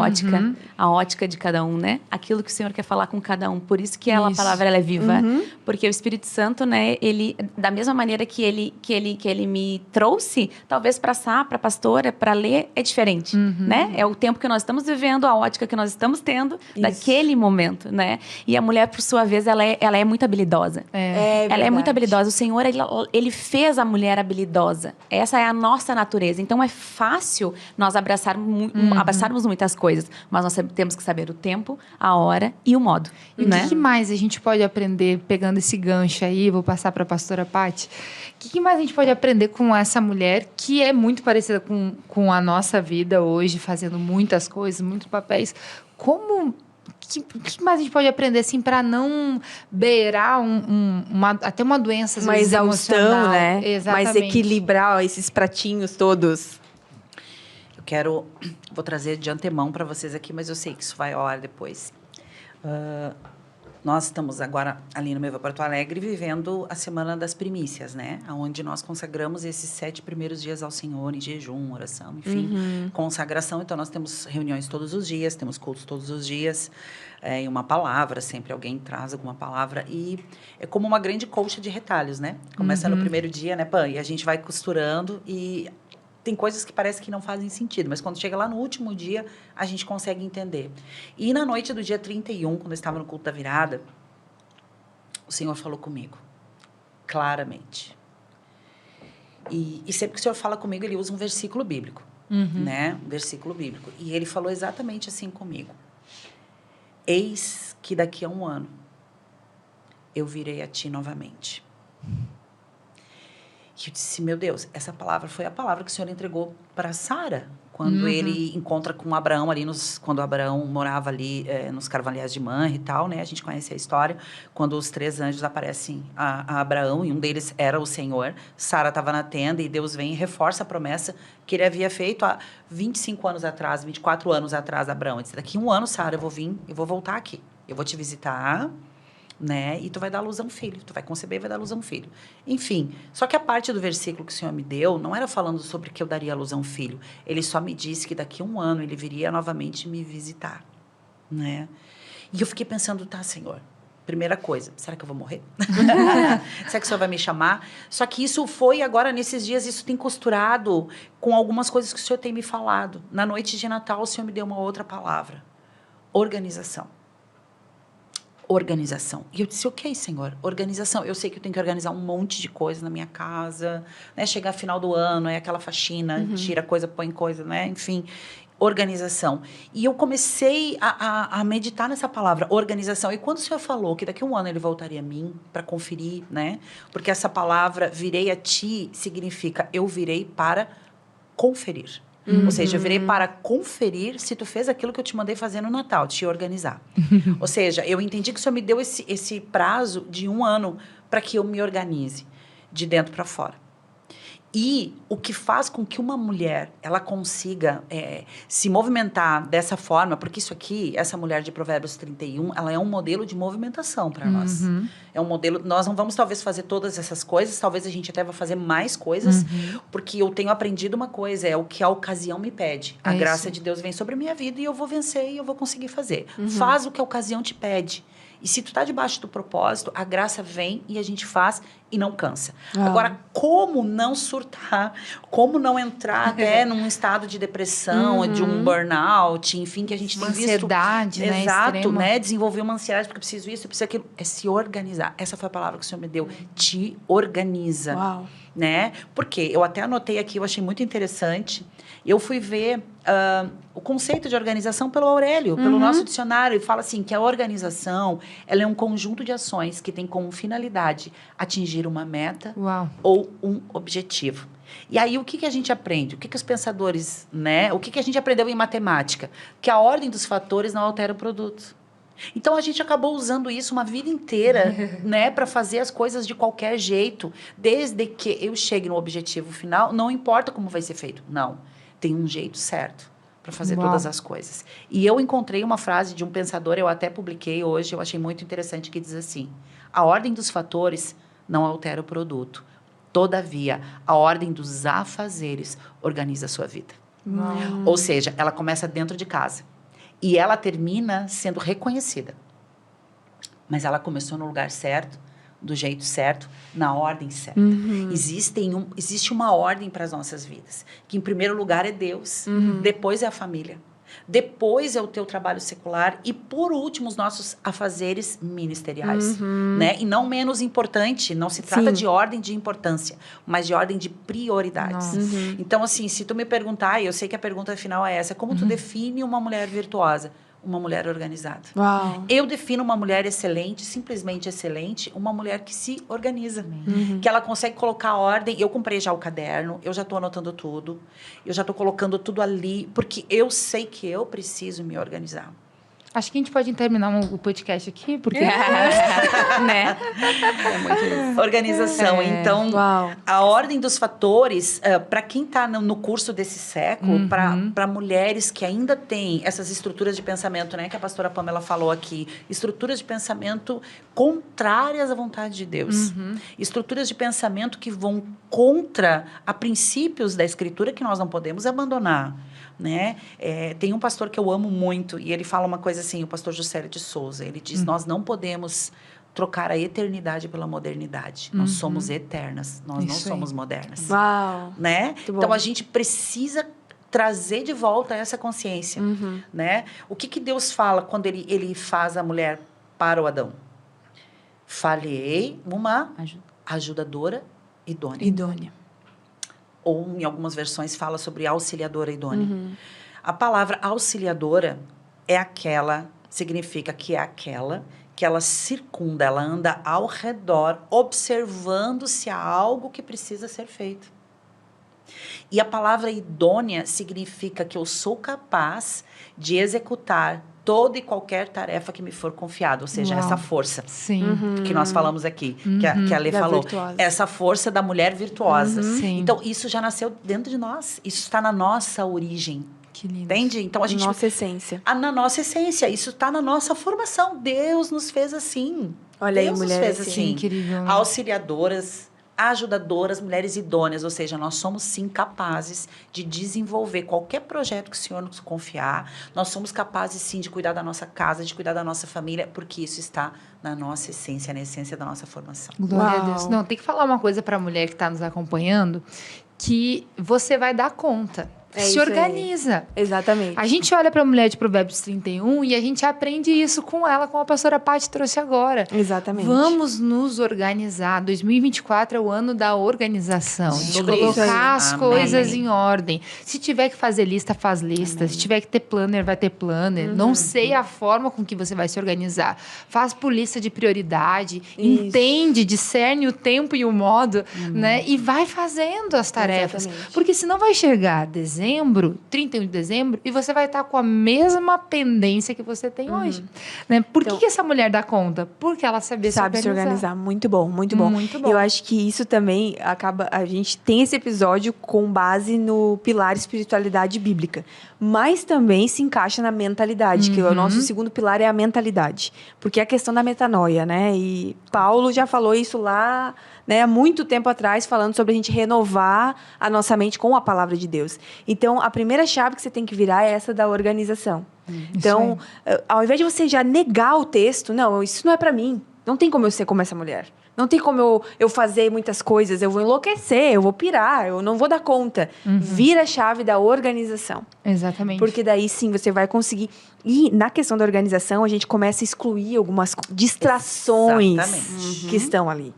S4: ótica de cada um, né? Aquilo que o Senhor quer falar com cada um. Por isso que a palavra ela é viva. Porque o Espírito Santo, né? Ele, da mesma maneira que ele me trouxe, talvez para Sá, para pastora, para ler, é diferente, né? É o tempo que nós estamos vivendo, a ótica que nós estamos tendo daquele momento, né? E a mulher, por sua vez, ela é muito habilidosa. Ela é muito habilidosa. O Senhor, ele fez a mulher habilidosa. Essa é a nossa natureza. Então, é fácil nós abraçarmos muitas coisas, mas nós temos que saber o tempo, a hora e o modo.
S1: E
S4: né?
S1: o que mais a gente pode aprender, pegando esse gancho aí, vou passar para a pastora Paty, o que mais a gente pode aprender com essa mulher que é muito parecida com a nossa vida hoje, fazendo muitas coisas, muitos papéis? O que mais a gente pode aprender, assim, para não beirar até uma doença, às vezes,
S2: uma exaustão,
S1: emocional,
S2: né?
S1: Exatamente.
S2: Mas equilibrar esses pratinhos todos.
S3: Vou trazer de antemão para vocês aqui, mas eu sei que isso vai ao ar depois. Nós estamos agora ali no Meiva Porto Alegre vivendo a Semana das Primícias, né? Onde nós consagramos esses 7 primeiros dias ao Senhor em jejum, oração, enfim, consagração. Então, nós temos reuniões todos os dias, temos cultos todos os dias, e uma palavra, sempre alguém traz alguma palavra. E é como uma grande colcha de retalhos, né? Começa no primeiro dia, né, Pan? E a gente vai costurando e... Tem coisas que parece que não fazem sentido, mas quando chega lá no último dia, a gente consegue entender. E na noite do dia 31, quando eu estava no culto da virada, o Senhor falou comigo, claramente. E sempre que o Senhor fala comigo, Ele usa um versículo bíblico, né? Um versículo bíblico. E Ele falou exatamente assim comigo. Eis que daqui a 1 ano, eu virei a ti novamente. E eu disse, meu Deus, essa palavra foi a palavra que o Senhor entregou para Sara, quando ele encontra com Abraão ali, quando Abraão morava ali nos Carvalhais de Manre e tal, né? A gente conhece a história, quando os 3 anjos aparecem a Abraão, e um deles era o Senhor. Sara estava na tenda e Deus vem e reforça a promessa que ele havia feito há 25 anos atrás, 24 anos atrás, Abraão. Ele disse, daqui a 1 ano, Sara, eu vou voltar aqui, eu vou te visitar... Né? E tu vai dar à luz a um filho. Tu vai conceber e vai dar à luz a um filho. Enfim, só que a parte do versículo que o Senhor me deu não era falando sobre que eu daria à luz a um filho. Ele só me disse que daqui a 1 ano ele viria novamente me visitar. Né? E eu fiquei pensando, tá, Senhor, primeira coisa, será que eu vou morrer? Será que o Senhor vai me chamar? Só que isso foi agora, nesses dias, isso tem costurado com algumas coisas que o Senhor tem me falado. Na noite de Natal, o Senhor me deu uma outra palavra. Organização. E eu disse, ok, Senhor, organização. Eu sei que eu tenho que organizar um monte de coisa na minha casa, né? Chegar final do ano, é aquela faxina, tira coisa, põe coisa, né? Enfim, organização. E eu comecei a meditar nessa palavra, organização. E quando o Senhor falou que daqui a 1 ano ele voltaria a mim para conferir, né? Porque essa palavra, virei a ti, significa eu virei para conferir. Ou seja, eu virei para conferir se tu fez aquilo que eu te mandei fazer no Natal, te organizar. Ou seja, eu entendi que o Senhor me deu esse prazo de 1 ano para que eu me organize de dentro para fora. E o que faz com que uma mulher ela consiga se movimentar dessa forma, porque isso aqui, essa mulher de Provérbios 31, ela é um modelo de movimentação para nós. É um modelo, nós não vamos talvez fazer todas essas coisas, talvez a gente até vá fazer mais coisas, porque eu tenho aprendido uma coisa, é o que a ocasião me pede. A graça de Deus vem sobre a minha vida e eu vou vencer e eu vou conseguir fazer. Faz o que a ocasião te pede. E se tu tá debaixo do propósito, a graça vem e a gente faz e não cansa. Agora, como não surtar? Como não entrar até num estado de depressão, de um burnout, enfim, que a gente tem visto...
S1: ansiedade, né?
S3: Exato,
S1: Extrema.
S3: né? Desenvolver uma ansiedade, porque eu preciso isso, eu preciso aquilo. É se organizar. Essa foi a palavra que o Senhor me deu. Te organiza.
S2: Uau.
S3: Né? Porque eu até anotei aqui, eu achei muito interessante. Eu fui ver o conceito de organização pelo Aurélio, pelo nosso dicionário. Ele fala assim, que a organização ela é um conjunto de ações que tem como finalidade atingir uma meta ou um objetivo. E aí, o que a gente aprende? O que os pensadores, né? O que a gente aprendeu em matemática? Que a ordem dos fatores não altera o produto. Então, a gente acabou usando isso uma vida inteira, né? Para fazer as coisas de qualquer jeito. Desde que eu chegue no objetivo final, não importa como vai ser feito. Não, tem um jeito certo para fazer todas as coisas. E eu encontrei uma frase de um pensador, eu até publiquei hoje, eu achei muito interessante, que diz assim: a ordem dos fatores não altera o produto. Todavia, a ordem dos afazeres organiza a sua vida. Ou seja, ela começa dentro de casa. E ela termina sendo reconhecida. Mas ela começou no lugar certo, do jeito certo, na ordem certa. Existe uma ordem para as nossas vidas. Que, em primeiro lugar, é Deus. Depois é a família. Depois é o teu trabalho secular. E, por último, os nossos afazeres ministeriais. Né? E não menos importante, não se trata de ordem de importância, mas de ordem de prioridades. Então, assim, se tu me perguntar, e eu sei que a pergunta final é essa, como tu define uma mulher virtuosa? Uma mulher organizada.
S2: Uau.
S3: Eu defino uma mulher excelente, simplesmente excelente, uma mulher que se organiza. Que ela consegue colocar ordem. Eu comprei já o caderno, eu já estou anotando tudo, eu já estou colocando tudo ali, porque eu sei que eu preciso me organizar.
S1: Acho que a gente pode terminar o podcast aqui, porque...
S4: né? É muito isso.
S3: Organização. Então, a ordem dos fatores, para quem está no curso desse século, para mulheres que ainda têm essas estruturas de pensamento, né, que a pastora Pamela falou aqui, estruturas de pensamento contrárias à vontade de Deus. Estruturas de pensamento que vão contra a princípios da Escritura que nós não podemos abandonar. Né? Tem um pastor que eu amo muito e ele fala uma coisa assim, o pastor Juscelio de Souza, ele diz, nós não podemos trocar a eternidade pela modernidade, nós somos eternas, nós não somos modernas.
S2: Uau.
S3: Né? Então a gente precisa trazer de volta essa consciência. Né? O que Deus fala quando ele faz a mulher para o Adão? Falei uma ajudadora idônea. Ou, em algumas versões, fala sobre auxiliadora idônea. A palavra auxiliadora significa que é aquela que ela circunda, ela anda ao redor, observando se há algo que precisa ser feito. E a palavra idônea significa que eu sou capaz de executar toda e qualquer tarefa que me for confiada, ou seja, essa força que nós falamos aqui, que a Lê falou,
S2: virtuosa.
S3: Essa força da mulher virtuosa. Então, isso já nasceu dentro de nós, isso está na nossa origem.
S1: Que lindo.
S3: Entende? Então, a gente...
S2: Nossa essência.
S3: Na nossa essência, isso está na nossa formação. Deus nos fez assim.
S2: Olha
S3: Deus
S2: aí,
S3: nos
S2: mulheres,
S3: fez
S1: assim. Incrível, né?
S3: Auxiliadoras, ajudadoras, mulheres idôneas, ou seja, nós somos sim capazes de desenvolver qualquer projeto que o Senhor nos confiar, nós somos capazes sim de cuidar da nossa casa, de cuidar da nossa família, porque isso está na nossa essência, na essência da nossa formação.
S1: Glória a Deus. Não, tem que falar uma coisa para a mulher que está nos acompanhando, que você vai dar conta. Se organiza.
S2: Aí. Exatamente.
S1: A gente olha para a mulher de Provérbios 31 e a gente aprende isso com ela, como a pastora Paty trouxe agora.
S2: Exatamente.
S1: Vamos nos organizar. 2024 é o ano da organização. De colocar as coisas em ordem. Se tiver que fazer lista, faz lista. Se tiver que ter planner, vai ter planner. Não sei a forma com que você vai se organizar. Faz por lista de prioridade. Isso. Entende, discerne o tempo e o modo, né? E vai fazendo as tarefas.
S2: Exatamente.
S1: Porque senão vai chegar dezembro, dezembro, 31 de dezembro, e você vai estar com a mesma pendência que você tem hoje. Né? Por que essa mulher dá conta? Porque ela sabe se organizar.
S2: Muito bom, muito bom.
S1: Muito bom.
S2: Eu acho que isso também acaba... A gente tem esse episódio com base no pilar espiritualidade bíblica. Mas também se encaixa na mentalidade, que o nosso segundo pilar é a mentalidade. Porque é a questão da metanoia, né? E Paulo já falou isso lá, né, há muito tempo atrás, falando sobre a gente renovar a nossa mente com a palavra de Deus. Então, a primeira chave que você tem que virar é essa da organização. Então, ao invés de você já negar o texto, não, isso não é para mim. Não tem como eu ser como essa mulher. Não tem como eu fazer muitas coisas, eu vou enlouquecer, eu vou pirar, eu não vou dar conta. Vira a chave da organização.
S1: Exatamente.
S2: Porque daí sim você vai conseguir. E na questão da organização, a gente começa a excluir algumas distrações que estão ali.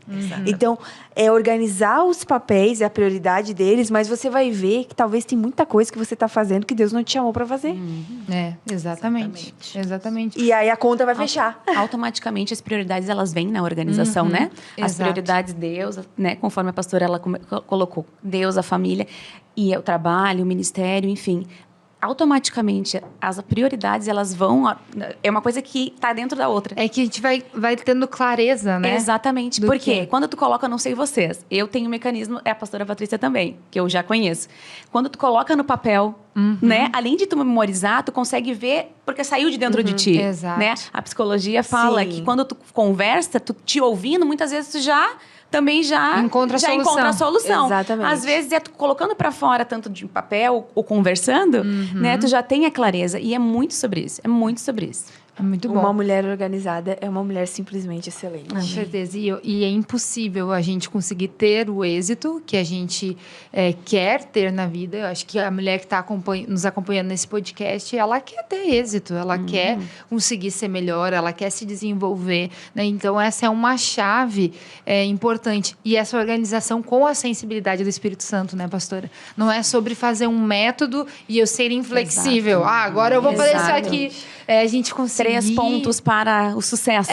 S2: Então, é organizar os papéis, é a prioridade deles, mas você vai ver que talvez tem muita coisa que você está fazendo que Deus não te chamou para fazer.
S1: Exatamente.
S2: E aí a conta vai fechar.
S4: Automaticamente as prioridades elas vêm na organização, né? As prioridades Deus, né? Conforme a pastora ela colocou, Deus, a família e o trabalho, o ministério, enfim. Automaticamente as prioridades elas vão, é uma coisa que está dentro da outra.
S1: É que a gente vai tendo clareza, né?
S4: Exatamente. Porque quando tu coloca, não sei vocês, eu tenho um mecanismo, é a pastora Patrícia também, que eu já conheço. Quando tu coloca no papel, né? Além de tu memorizar, tu consegue ver, porque saiu de dentro de ti.
S1: Exato.
S4: Né? A psicologia fala que quando tu conversa, tu te ouvindo, muitas vezes tu já encontra a solução.
S2: Exatamente.
S4: Às vezes é tu colocando para fora tanto de papel ou conversando, né? Tu já tem a clareza. E é muito sobre isso. É muito sobre isso.
S1: É muito bom.
S2: Uma mulher organizada é uma mulher simplesmente excelente.
S1: Com certeza. E é impossível a gente conseguir ter o êxito que a gente quer ter na vida. Eu acho que a mulher que está nos acompanhando nesse podcast, ela quer ter êxito. Ela quer conseguir ser melhor, ela quer se desenvolver. Né? Então, essa é uma chave importante. E essa organização com a sensibilidade do Espírito Santo, né, pastora? Não é sobre fazer um método e eu ser inflexível.
S4: Exato.
S1: Agora eu vou fazer isso aqui. A gente conseguir...
S4: 3 pontos para o sucesso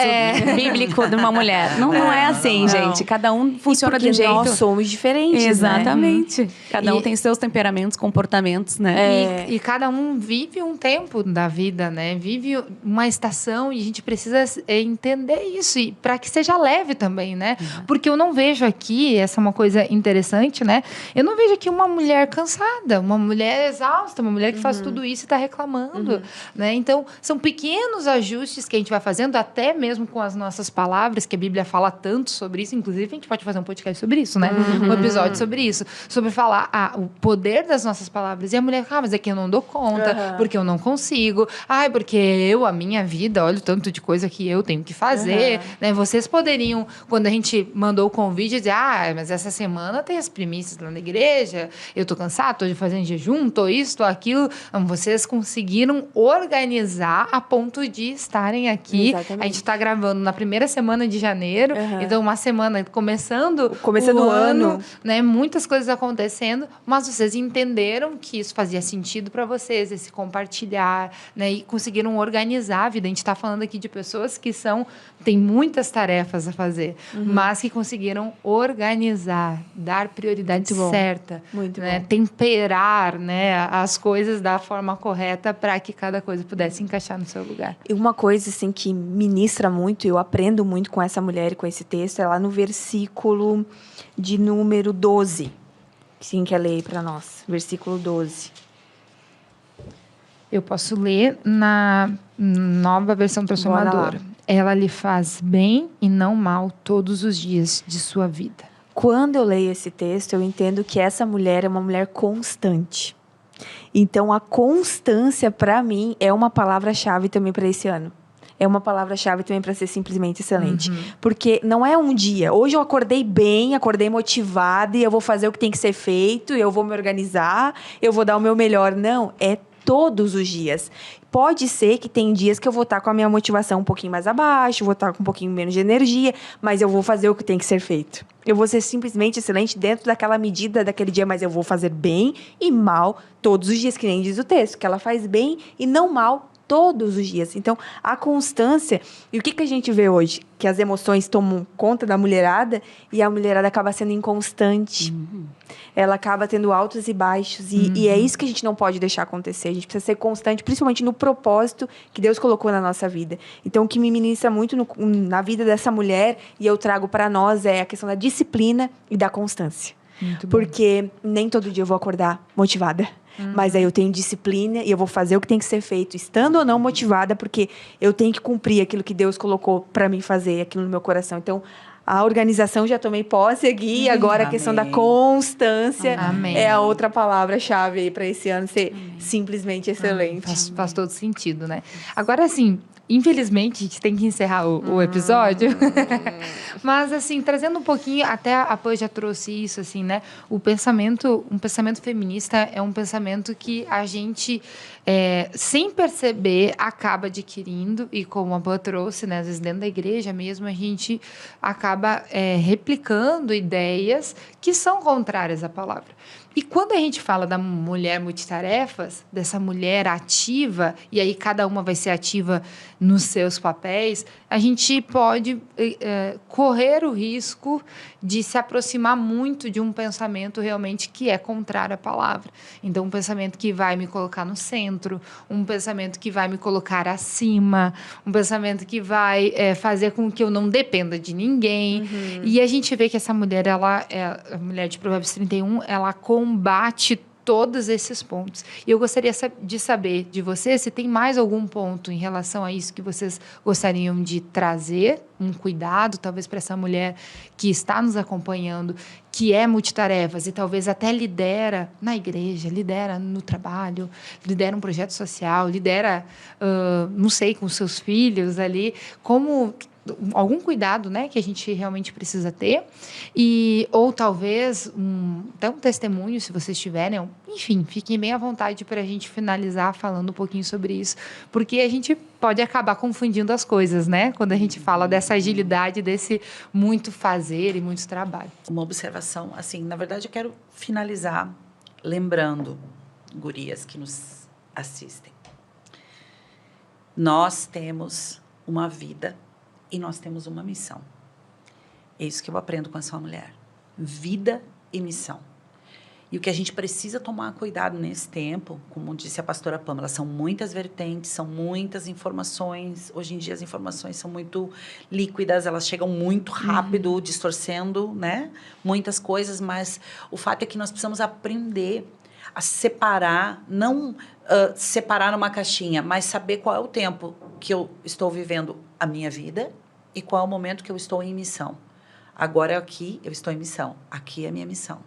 S4: bíblico de uma mulher. Não é assim, gente. Cada um funciona de um jeito.
S2: Nós somos diferentes,
S4: Exatamente.
S2: Né?
S4: Cada um tem seus temperamentos, comportamentos, né?
S1: E cada um vive um tempo da vida, né? Vive uma estação e a gente precisa entender isso. E para que seja leve também, né? Porque eu não vejo aqui, essa é uma coisa interessante, né? Eu não vejo aqui uma mulher cansada, uma mulher exausta, uma mulher que faz tudo isso e está reclamando, né? Então, são pequenos ajustes que a gente vai fazendo, até mesmo com as nossas palavras, que a Bíblia fala tanto sobre isso. Inclusive, a gente pode fazer um podcast sobre isso, né? Um episódio sobre isso. Sobre falar o poder das nossas palavras. E a mulher, mas aqui eu não dou conta, porque eu não consigo. Porque a minha vida, olha o tanto de coisa que eu tenho que fazer. Né? Vocês poderiam, quando a gente mandou o convite, dizer, mas essa semana tem as primícias lá na igreja, eu tô cansado, tô fazendo jejum, tô isso, tô aquilo. Vocês conseguiram organizar a ponto de estarem aqui.
S2: Exatamente.
S1: A gente está gravando na primeira semana de janeiro, então uma semana começando
S2: o ano,
S1: né? Muitas coisas acontecendo, mas vocês entenderam que isso fazia sentido para vocês, esse compartilhar, né? E conseguiram organizar a vida. A gente está falando aqui de pessoas que têm muitas tarefas a fazer, mas que conseguiram organizar, dar prioridade certa, né? Temperar, né, as coisas da forma correta para que cada coisa pudesse encaixar no seu lugar.
S2: E uma coisa assim que ministra muito, eu aprendo muito com essa mulher e com esse texto, é lá no versículo de número 12. Sim, quer ler para nós. Versículo 12.
S1: Eu posso ler na Nova Versão Transformadora. Ela lhe faz bem e não mal todos os dias de sua vida.
S2: Quando eu leio esse texto, eu entendo que essa mulher é uma mulher constante. Então, a constância, para mim, é uma palavra-chave também para esse ano. É uma palavra-chave também para ser simplesmente excelente. Porque não é um dia. Hoje eu acordei bem, acordei motivada e eu vou fazer o que tem que ser feito, eu vou me organizar, eu vou dar o meu melhor. Não, é todos os dias. Pode ser que tem dias que eu vou estar com a minha motivação um pouquinho mais abaixo, vou estar com um pouquinho menos de energia, mas eu vou fazer o que tem que ser feito. Eu vou ser simplesmente excelente dentro daquela medida daquele dia, mas eu vou fazer bem e mal todos os dias, que nem diz o texto, que ela faz bem e não mal todos os dias. Então, a constância... E o que a gente vê hoje? Que as emoções tomam conta da mulherada e a mulherada acaba sendo inconstante. Ela acaba tendo altos e baixos. E é isso que a gente não pode deixar acontecer. A gente precisa ser constante, principalmente no propósito que Deus colocou na nossa vida. Então, o que me ministra muito na vida dessa mulher, e eu trago para nós, é a questão da disciplina e da constância. Porque nem todo dia eu vou acordar motivada. Mas aí eu tenho disciplina e eu vou fazer o que tem que ser feito, estando ou não motivada, porque eu tenho que cumprir aquilo que Deus colocou para mim fazer, aquilo no meu coração. Então, a organização já tomei posse aqui, agora a questão da constância é a outra palavra-chave aí para esse ano ser simplesmente excelente.
S1: Faz todo sentido, né? Agora, assim, infelizmente, a gente tem que encerrar o episódio. Mas, assim, trazendo um pouquinho, até a Pã já trouxe isso, assim, né? Um pensamento feminista é um pensamento que a gente, sem perceber, acaba adquirindo. E como a Pã trouxe, né? Às vezes dentro da igreja mesmo, a gente acaba replicando ideias que são contrárias à palavra. E quando a gente fala da mulher multitarefas, dessa mulher ativa, e aí cada uma vai ser ativa nos seus papéis, a gente pode correr o risco de se aproximar muito de um pensamento realmente que é contrário à palavra. Então, um pensamento que vai me colocar no centro, um pensamento que vai me colocar acima, um pensamento que vai fazer com que eu não dependa de ninguém. E a gente vê que essa mulher, a mulher de Provérbios 31, ela combate todos esses pontos. E eu gostaria de saber de você se tem mais algum ponto em relação a isso que vocês gostariam de trazer, um cuidado, talvez, para essa mulher que está nos acompanhando, que é multitarefas e talvez até lidera na igreja, lidera no trabalho, lidera um projeto social, lidera, não sei, com seus filhos ali, como... algum cuidado, né, que a gente realmente precisa ter, ou talvez até um testemunho, se vocês tiverem, enfim, fiquem bem à vontade para a gente finalizar falando um pouquinho sobre isso, porque a gente pode acabar confundindo as coisas, né, quando a gente fala dessa agilidade, desse muito fazer e muito trabalho.
S3: Uma observação, assim, na verdade eu quero finalizar lembrando, gurias que nos assistem, nós temos uma vida e nós temos uma missão. É isso que eu aprendo com essa mulher. Vida e missão. E o que a gente precisa tomar cuidado nesse tempo, como disse a pastora Pâmela, são muitas vertentes, são muitas informações. Hoje em dia as informações são muito líquidas, elas chegam muito rápido, distorcendo, né? Muitas coisas, mas o fato é que nós precisamos aprender a separar, não separar numa caixinha, mas saber qual é o tempo que eu estou vivendo a minha vida e qual é o momento que eu estou em missão. Agora aqui eu estou em missão, aqui é a minha missão.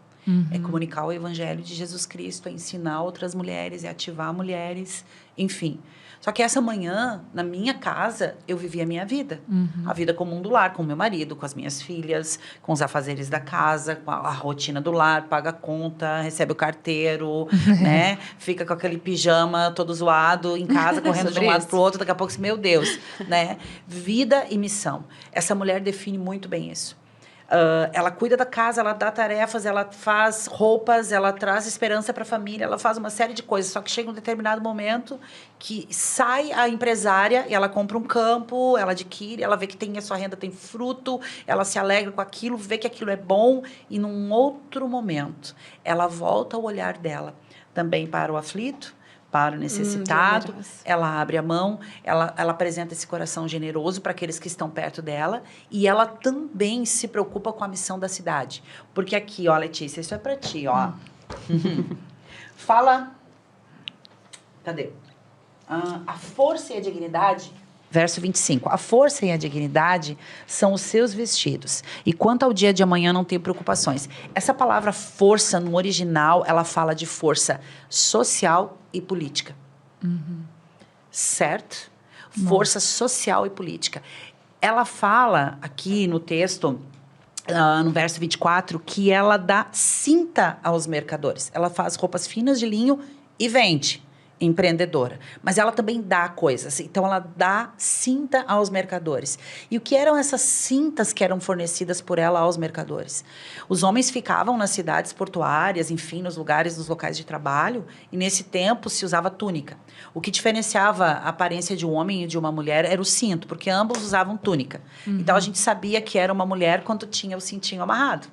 S3: É comunicar o evangelho de Jesus Cristo, é ensinar outras mulheres, é ativar mulheres, enfim. Só que essa manhã, na minha casa, eu vivi a minha vida. A vida comum do lar, com o meu marido, com as minhas filhas, com os afazeres da casa, com a rotina do lar, paga a conta, recebe o carteiro, né? Fica com aquele pijama todo zoado em casa, correndo de um lado para o outro, daqui a pouco, meu Deus, né? Vida e missão. Essa mulher define muito bem isso. Ela cuida da casa, ela dá tarefas, ela faz roupas, ela traz esperança para a família, ela faz uma série de coisas. Só que chega um determinado momento que sai a empresária e ela compra um campo, ela adquire, ela vê que tem a sua renda, tem fruto, ela se alegra com aquilo, vê que aquilo é bom e num outro momento ela volta o olhar dela também para o aflito, para o necessitado, ela abre a mão, ela apresenta esse coração generoso para aqueles que estão perto dela e ela também se preocupa com a missão da cidade. Porque aqui, ó, Letícia, isso é para ti, ó. Fala, cadê? A força e a dignidade, verso 25. A força e a dignidade são os seus vestidos. E quanto ao dia de amanhã, não tenho preocupações. Essa palavra força, no original, ela fala de força social e política. Certo? Força social e política. Ela fala aqui no texto, no verso 24, que ela dá cinta aos mercadores. Ela faz roupas finas de linho e vende. empreendedora, mas ela também dá coisas. Então, ela dá cinta aos mercadores. E o que eram essas cintas que eram fornecidas por ela aos mercadores? Os homens ficavam nas cidades portuárias, enfim, nos locais de trabalho, e nesse tempo se usava túnica. O que diferenciava a aparência de um homem e de uma mulher era o cinto, porque ambos usavam túnica. Então, a gente sabia que era uma mulher quando tinha o cintinho amarrado,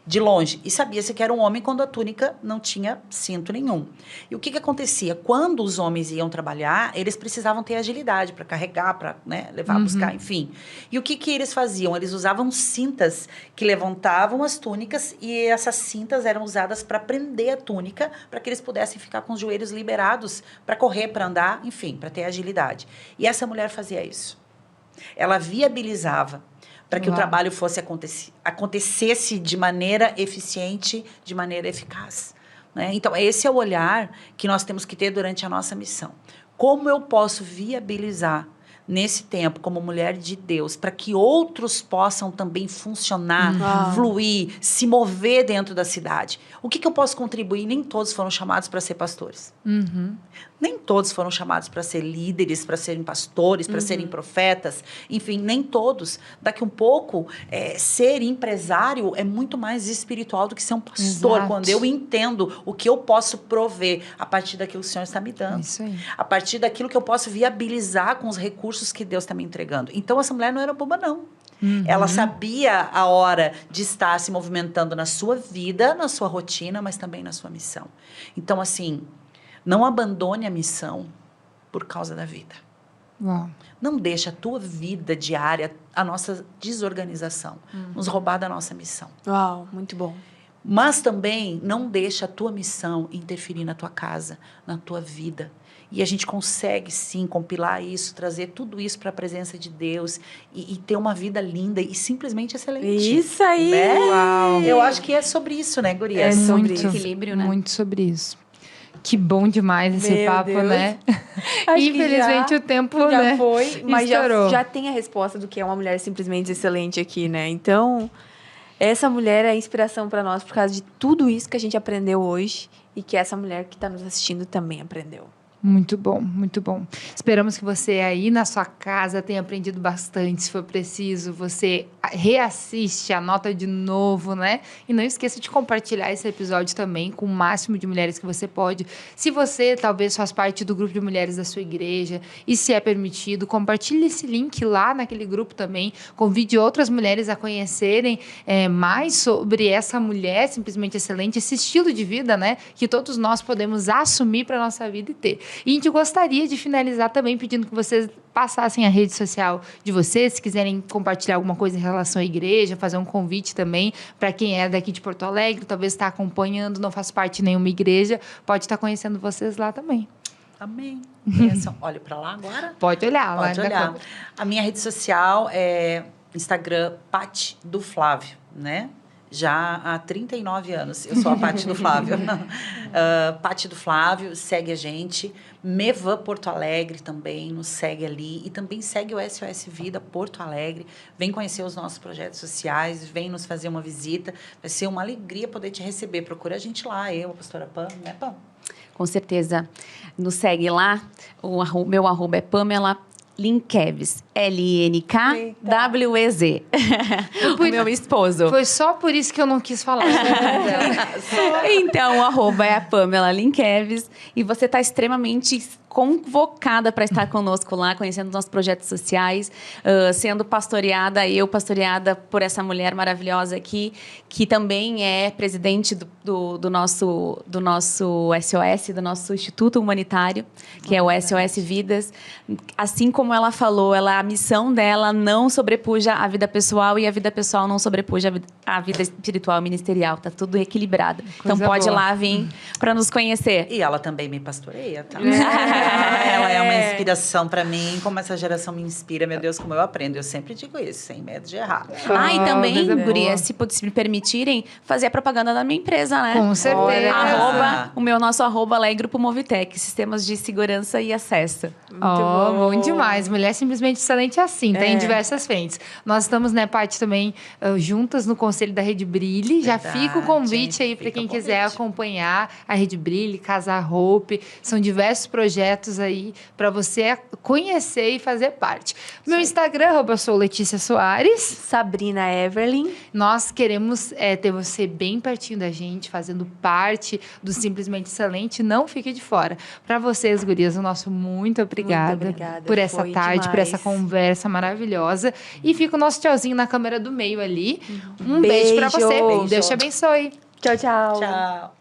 S3: de longe. E sabia-se que era um homem quando a túnica não tinha cinto nenhum. E o que acontecia? Quando os homens iam trabalhar, eles precisavam ter agilidade para carregar, para levar, buscar, enfim. E o que eles faziam? Eles usavam cintas que levantavam as túnicas e essas cintas eram usadas para prender a túnica, para que eles pudessem ficar com os joelhos liberados para correr, para andar, enfim, para ter agilidade. E essa mulher fazia isso. Ela viabilizava para que o trabalho acontecesse de maneira eficiente, de maneira eficaz. Né? Então, esse é o olhar que nós temos que ter durante a nossa missão. Como eu posso viabilizar nesse tempo, como mulher de Deus, para que outros possam também funcionar, fluir, se mover dentro da cidade? O que eu posso contribuir? Nem todos foram chamados para ser pastores. Nem todos foram chamados para ser líderes, para serem pastores, para serem profetas. Enfim, nem todos. Daqui um pouco, ser empresário é muito mais espiritual do que ser um pastor.
S1: Exato.
S3: Quando eu entendo o que eu posso prover a partir daquilo que o Senhor está me dando.
S1: Isso aí.
S3: A partir daquilo que eu posso viabilizar com os recursos que Deus está me entregando. Então, essa mulher não era boba, não. Ela sabia a hora de estar se movimentando na sua vida, na sua rotina, mas também na sua missão. Então, assim, não abandone a missão por causa da vida.
S1: Uau.
S3: Não deixe a tua vida diária, a nossa desorganização, nos roubar da nossa missão.
S2: Uau, muito bom.
S3: Mas também não deixe a tua missão interferir na tua casa, na tua vida. E a gente consegue, sim, compilar isso, trazer tudo isso para a presença de Deus e ter uma vida linda e simplesmente excelente.
S2: Isso aí!
S3: Né?
S1: Uau.
S3: Eu acho que é sobre isso, né, gurias?
S2: É sobre
S1: Muito,
S4: equilíbrio, né?
S1: Muito sobre isso. Que bom demais esse
S2: Meu
S1: papo,
S2: Deus.
S1: né?
S2: Acho que
S1: Infelizmente o tempo,
S2: já
S1: né?
S2: foi, mas
S1: estourou.
S2: já tem a resposta do que é uma mulher simplesmente excelente aqui, né? Então, essa mulher é a inspiração para nós por causa de tudo isso que a gente aprendeu hoje e que essa mulher que está nos assistindo também aprendeu.
S1: Muito bom, muito bom. Esperamos que você aí na sua casa tenha aprendido bastante. Se for preciso, você reassiste, anota de novo, né? E não esqueça de compartilhar esse episódio também com o máximo de mulheres que você pode. Se você talvez faz parte do grupo de mulheres da sua igreja e se é permitido, compartilhe esse link lá naquele grupo também. Convide outras mulheres a conhecerem mais sobre essa mulher simplesmente excelente, esse estilo de vida, né? Que todos nós podemos assumir para a nossa vida e ter. E a gente gostaria de finalizar também pedindo que vocês passassem a rede social de vocês, se quiserem compartilhar alguma coisa em relação à igreja, fazer um convite também para quem é daqui de Porto Alegre, talvez está acompanhando, não faz parte de nenhuma igreja, pode estar conhecendo vocês lá também.
S3: Amém. Bênção. Olho para lá agora?
S1: Pode olhar.
S3: Pode olhar. A minha rede social é Instagram Pati do Flávio, né? Já há 39 anos. Eu sou a Pati do Flávio. Pati do Flávio, segue a gente. Mevan Porto Alegre também, nos segue ali. E também segue o SOS Vida Porto Alegre. Vem conhecer os nossos projetos sociais, vem nos fazer uma visita. Vai ser uma alegria poder te receber. Procura a gente lá, eu, a pastora Pam, né, Pam?
S4: Com certeza. Nos segue lá. Meu arroba é Pamela Linkeves, LNKWEZ. O meu esposo.
S1: Foi só por isso que eu não quis falar.
S4: Então, o arroba é a Pamela Linkeves. E você está extremamente convocada para estar conosco lá, conhecendo nossos projetos sociais, sendo pastoreada por essa mulher maravilhosa aqui, que também é presidente do nosso SOS, do nosso Instituto Humanitário, que é o SOS Vidas. Assim como ela falou, a missão dela não sobrepuja a vida pessoal e a vida pessoal não sobrepuja a vida espiritual e ministerial. Tá tudo equilibrado. Então pode ir lá vir para nos conhecer.
S3: E ela também me pastoreia, tá? Ela é uma inspiração para mim, como essa geração me inspira, meu Deus, como eu aprendo. Eu sempre digo isso, sem medo de errar.
S4: E também, guria, se me permitirem, fazer a propaganda da minha empresa, né?
S1: Com certeza.
S4: O nosso arroba lá é Grupo Movitec, Sistemas de Segurança e Acesso.
S1: Bom demais. Mulher simplesmente excelente assim, tá em diversas frentes. Nós estamos, né, Paty, também juntas no Conselho da Rede Brilhe. Já fica o convite aí para quem quiser acompanhar a Rede Brilhe, Casa Hope. São diversos projetos aí para você conhecer e fazer parte. Meu Instagram, eu sou Letícia Soares.
S2: Sabrina Everlin.
S1: Nós queremos ter você bem pertinho da gente, fazendo parte do Simplesmente Excelente. Não fique de fora. Para vocês, gurias, o nosso muito obrigada por essa tarde, por essa conversa maravilhosa. E fica o nosso tchauzinho na câmera do meio ali. Um beijo para você. Deus te abençoe.
S2: Tchau, tchau.
S3: Tchau.